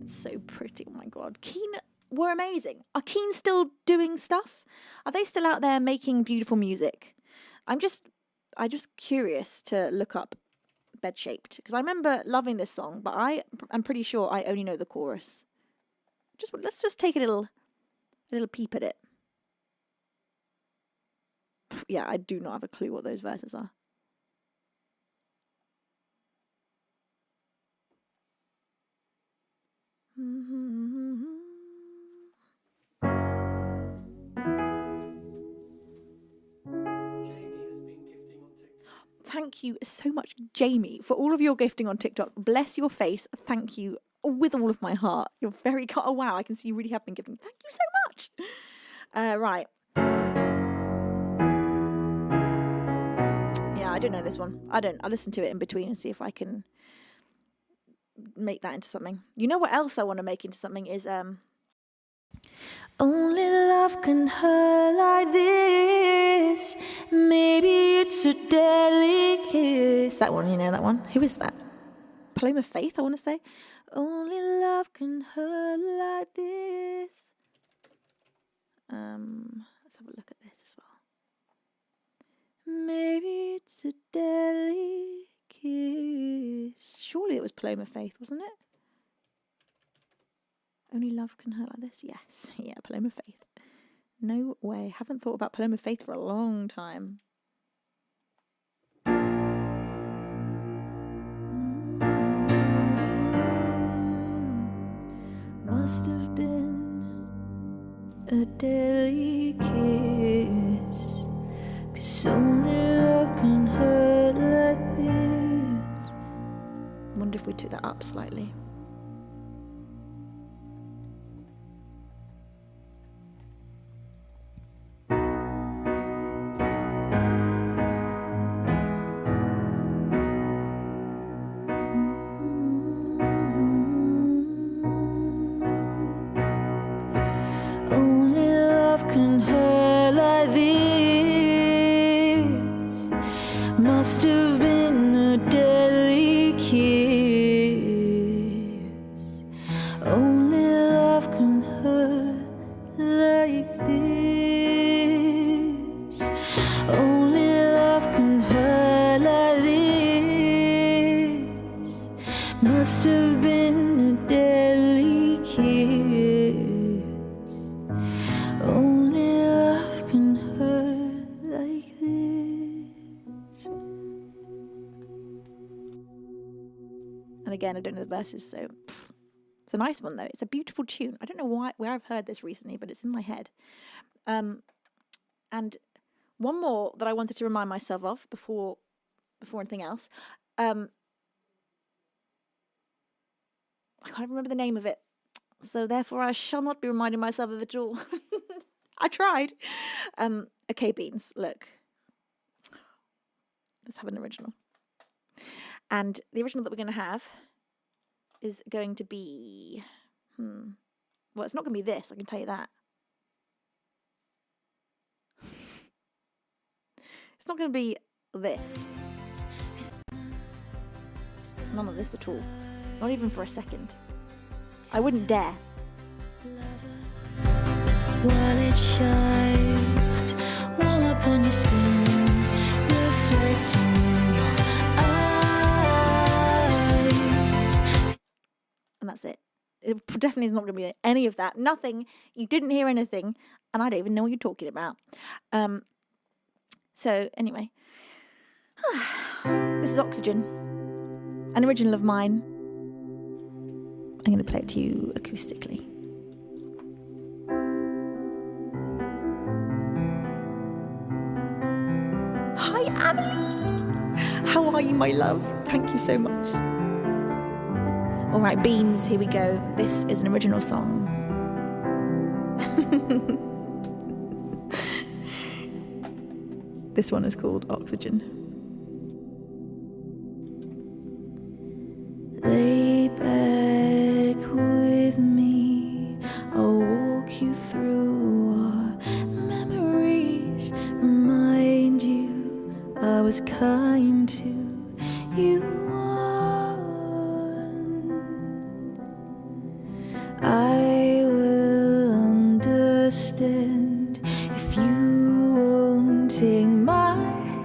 It's so pretty. Oh my God. Keen were amazing. Are Keen still doing stuff? Are they still out there making beautiful music? I'm just curious to look up Bed Shaped, because I remember loving this song, but I'm pretty sure I only know the chorus. Let's just take a little peep at it. Yeah, I do not have a clue what those verses are. Thank you so much, Jamie, for all of your gifting on TikTok. Bless your face. Thank you with all of my heart. You're very... Oh, wow, I can see you really have been giving. Thank you so much. Right. Yeah, I don't know this one. I'll listen to it in between and see if I can make that into something. You know what else I want to make into something is... Only love can hurt like this. Maybe it's a deadly kiss. That one, you know that one? Who is that? Paloma Faith, I want to say. Only love can hurt like this. Let's have a look at this as well. Maybe it's a deadly kiss. Surely it was Paloma Faith, wasn't it? Only love can hurt like this? Yes. Yeah, Paloma Faith. No way. Haven't thought about Paloma Faith for a long time. Must have been a deadly kiss, 'cause only love can hurt like this. I wonder if we took that up slightly. Must have been a deadly kiss. Only love can hurt like this. Only love can hurt like this. Must have been a deadly kiss. Only love can hurt like this. And again, I don't know the verses, so it's a nice one though. It's a beautiful tune. I don't know where I've heard this recently, but it's in my head. And one more that I wanted to remind myself of before anything else. I can't remember the name of it, so therefore I shall not be reminding myself of it at all. I tried. Okay, Beans, look. Let's have an original. And the original that we're going to have is going to be... Well, it's not going to be this, I can tell you that. It's not going to be this. None of this at all. Not even for a second. I wouldn't dare. while it shined, warm upon your skin, reflecting in your eyes. And that's it. It definitely is not going to be any of that. Nothing. You didn't hear anything, and I don't even know what you're talking about. So anyway, this is Oxygen, an original of mine. I'm going to play it to you acoustically. Hi, Amelie. How are you, my love? Thank you so much. All right, Beans, here we go. This is an original song. This one is called Oxygen. Lay back with me, I'll walk you through our memories, remind you I was kind to you once. I will understand if you won't take my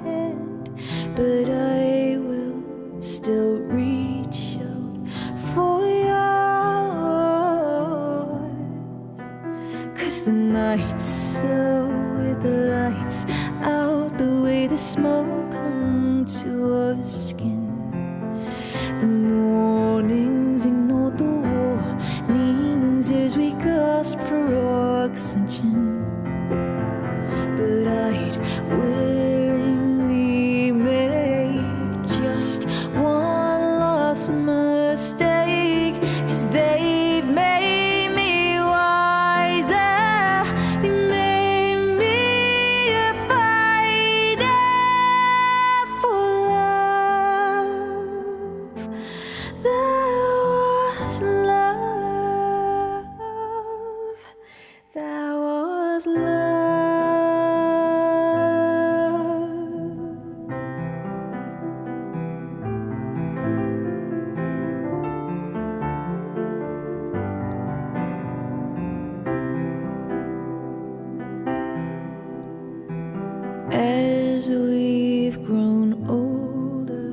hand, but I will still reach out for yours. 'Cause the night's so with the lights out, the way the smoke hung to our skin, the mornings ignored the warnings as we gasped for oxygen. But I'd willingly make just one last mistake, 'cause they've made me wiser, they made me a fighter for love. There was love, there was love. As we've grown older,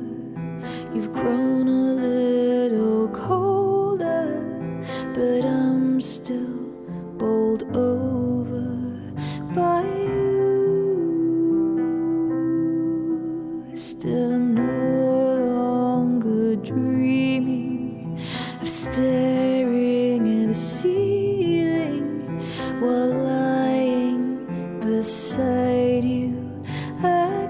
you've grown a little colder, but I'm still bowled over by you. Still I'm no longer dreaming of staring at the ceiling while lying beside you again.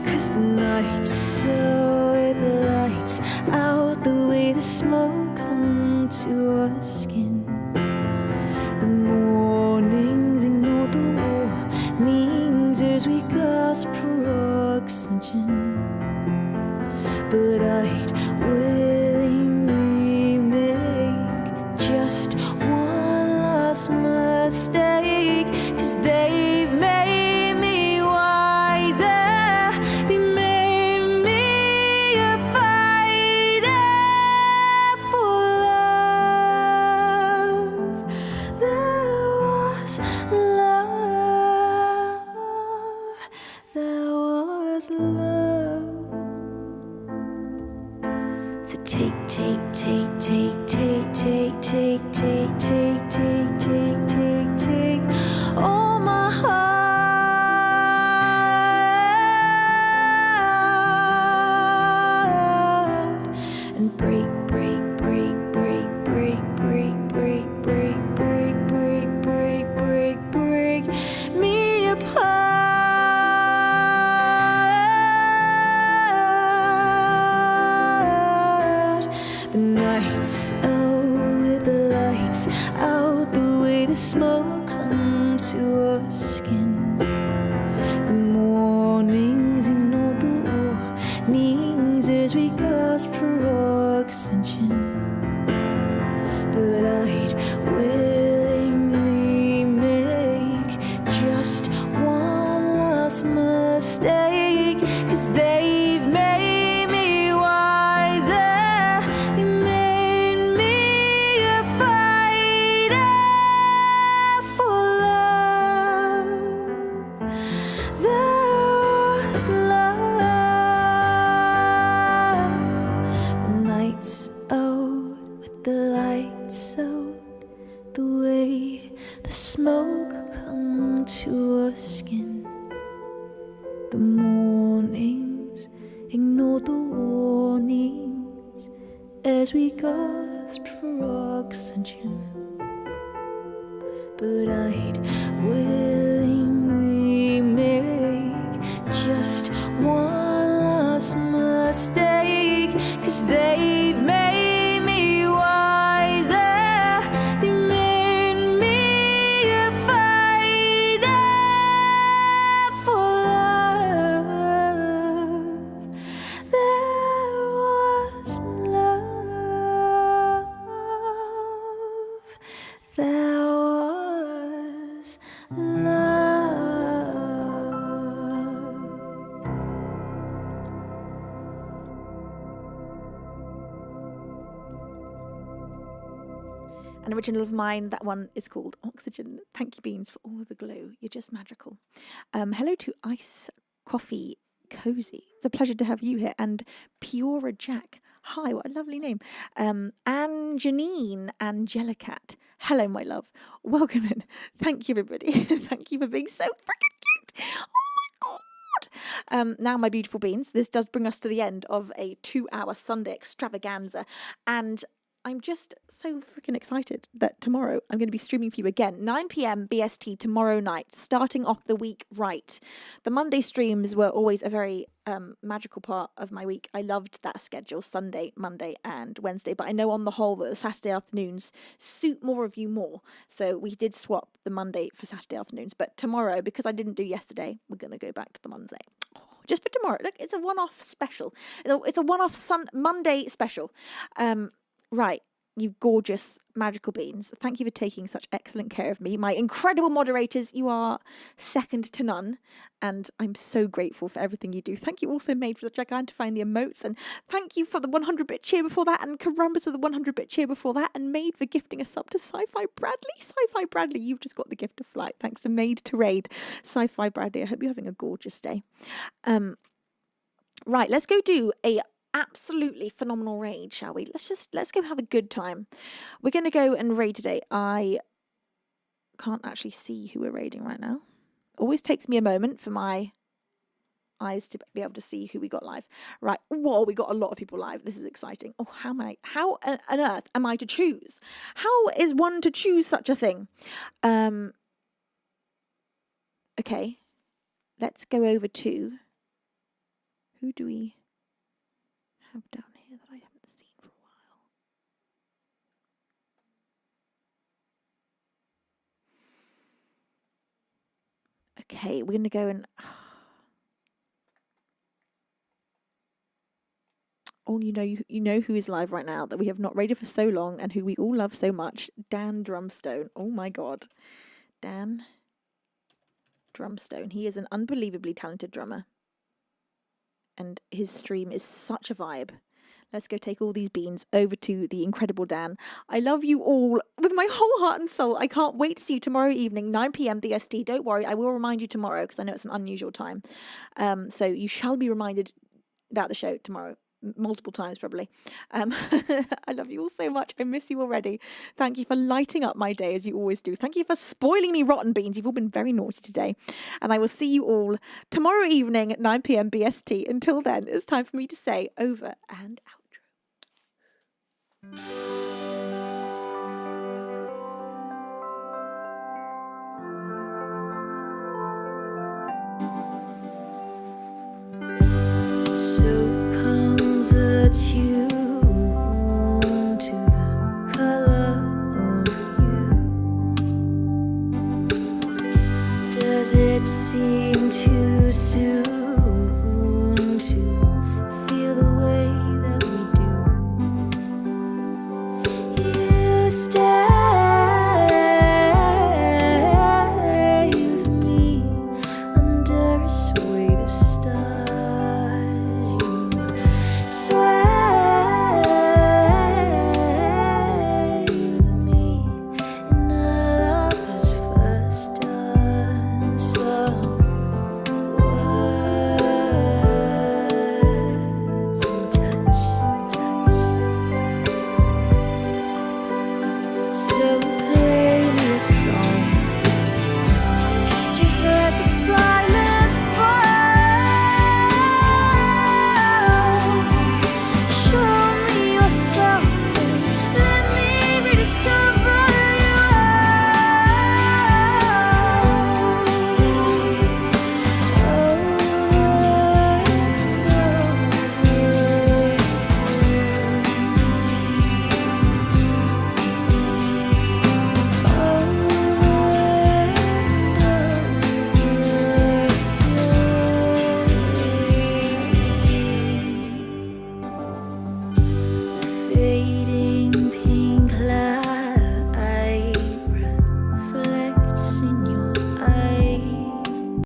'Cause the night's so with the lights out, the way the smoke hung to our skin, the mornings ignored the warnings as we gasped for oxygen. But I'd willingly make just one last mistake, 'cause they've made me wiser, they made me a fighter for love. There was love, there was love. So take all my heart and break me apart. The night's out with the lights out, the way the smoke clung to our skin, the mornings ignored the warnings as we gasped for oxygen. But I'd willingly make just one last mistake, 'cause they've made me wiser, they made me a fighter. lights out, the way the smoke come to our skin. The mornings ignored the warnings as we gasped for oxygen. But I'd willingly make just one last mistake, 'cause they've made me wiser. They made me a fighter for love. There was love. There was love. An original of mine, that one is called Oxygen. Thank you, Beans, for all the glow. You're just magical. Hello to Ice Coffee Cozy. It's a pleasure to have you here. And Piora Jack. Hi, what a lovely name. And Janine Angelicat. Hello, my love. Welcome in. Thank you, everybody. Thank you for being so freaking cute. Oh my God. Now, my beautiful beans, this does bring us to the end of a 2-hour Sunday extravaganza. And I'm just so freaking excited that tomorrow I'm going to be streaming for you again. 9 p.m. BST tomorrow night, starting off the week right. The Monday streams were always a very magical part of my week. I loved that schedule, Sunday, Monday and Wednesday. But I know on the whole that the Saturday afternoons suit more of you more. So we did swap the Monday for Saturday afternoons. But tomorrow, because I didn't do yesterday, we're going to go back to the Monday. Just for tomorrow. Look, it's a one-off special. It's a one-off Monday special. Right, you gorgeous magical beans. Thank you for taking such excellent care of me. My incredible moderators, you are second to none. And I'm so grateful for everything you do. Thank you also, Maid, for the gigantifying the emotes. And thank you for the 100-bit cheer before that. And Carambas for the 100-bit cheer before that. And Maid for gifting a sub to Sci-Fi Bradley. Sci-Fi Bradley, you've just got the gift of flight. Thanks to Maid to Raid. Sci-Fi Bradley, I hope you're having a gorgeous day. Right, let's go do a absolutely phenomenal raid, shall we? Let's go have a good time. We're going to go and raid today. I can't actually see who we're raiding right now. Always takes me a moment for my eyes to be able to see who we got live. Right. Whoa, we got a lot of people live. This is exciting. Oh, how on earth am I to choose? How is one to choose such a thing? Okay. Let's go over to, who do we have down here that I haven't seen for a while? Okay, we're going to go and... Oh, you know who is live right now that we have not raided for so long and who we all love so much. Dan Drumstone. Oh my God. Dan Drumstone. He is an unbelievably talented drummer. And his stream is such a vibe. Let's go take all these beans over to the incredible Dan. I love you all with my whole heart and soul. I can't wait to see you tomorrow evening, 9 p.m. BST. Don't worry, I will remind you tomorrow because I know it's an unusual time. So you shall be reminded about the show tomorrow. Multiple times probably. I love you all so much. I miss you already. Thank you for lighting up my day as you always do. Thank you for spoiling me rotten beans. You've all been very naughty today. And I will see you all tomorrow evening at 9 p.m. BST. Until then, it's time for me to say over and outro. Tune to the color of you. Does it seem too soon to feel the way that we do? You stay with me under a swathe of stars. You sway with me in a lover's first dance. Some words and touch. so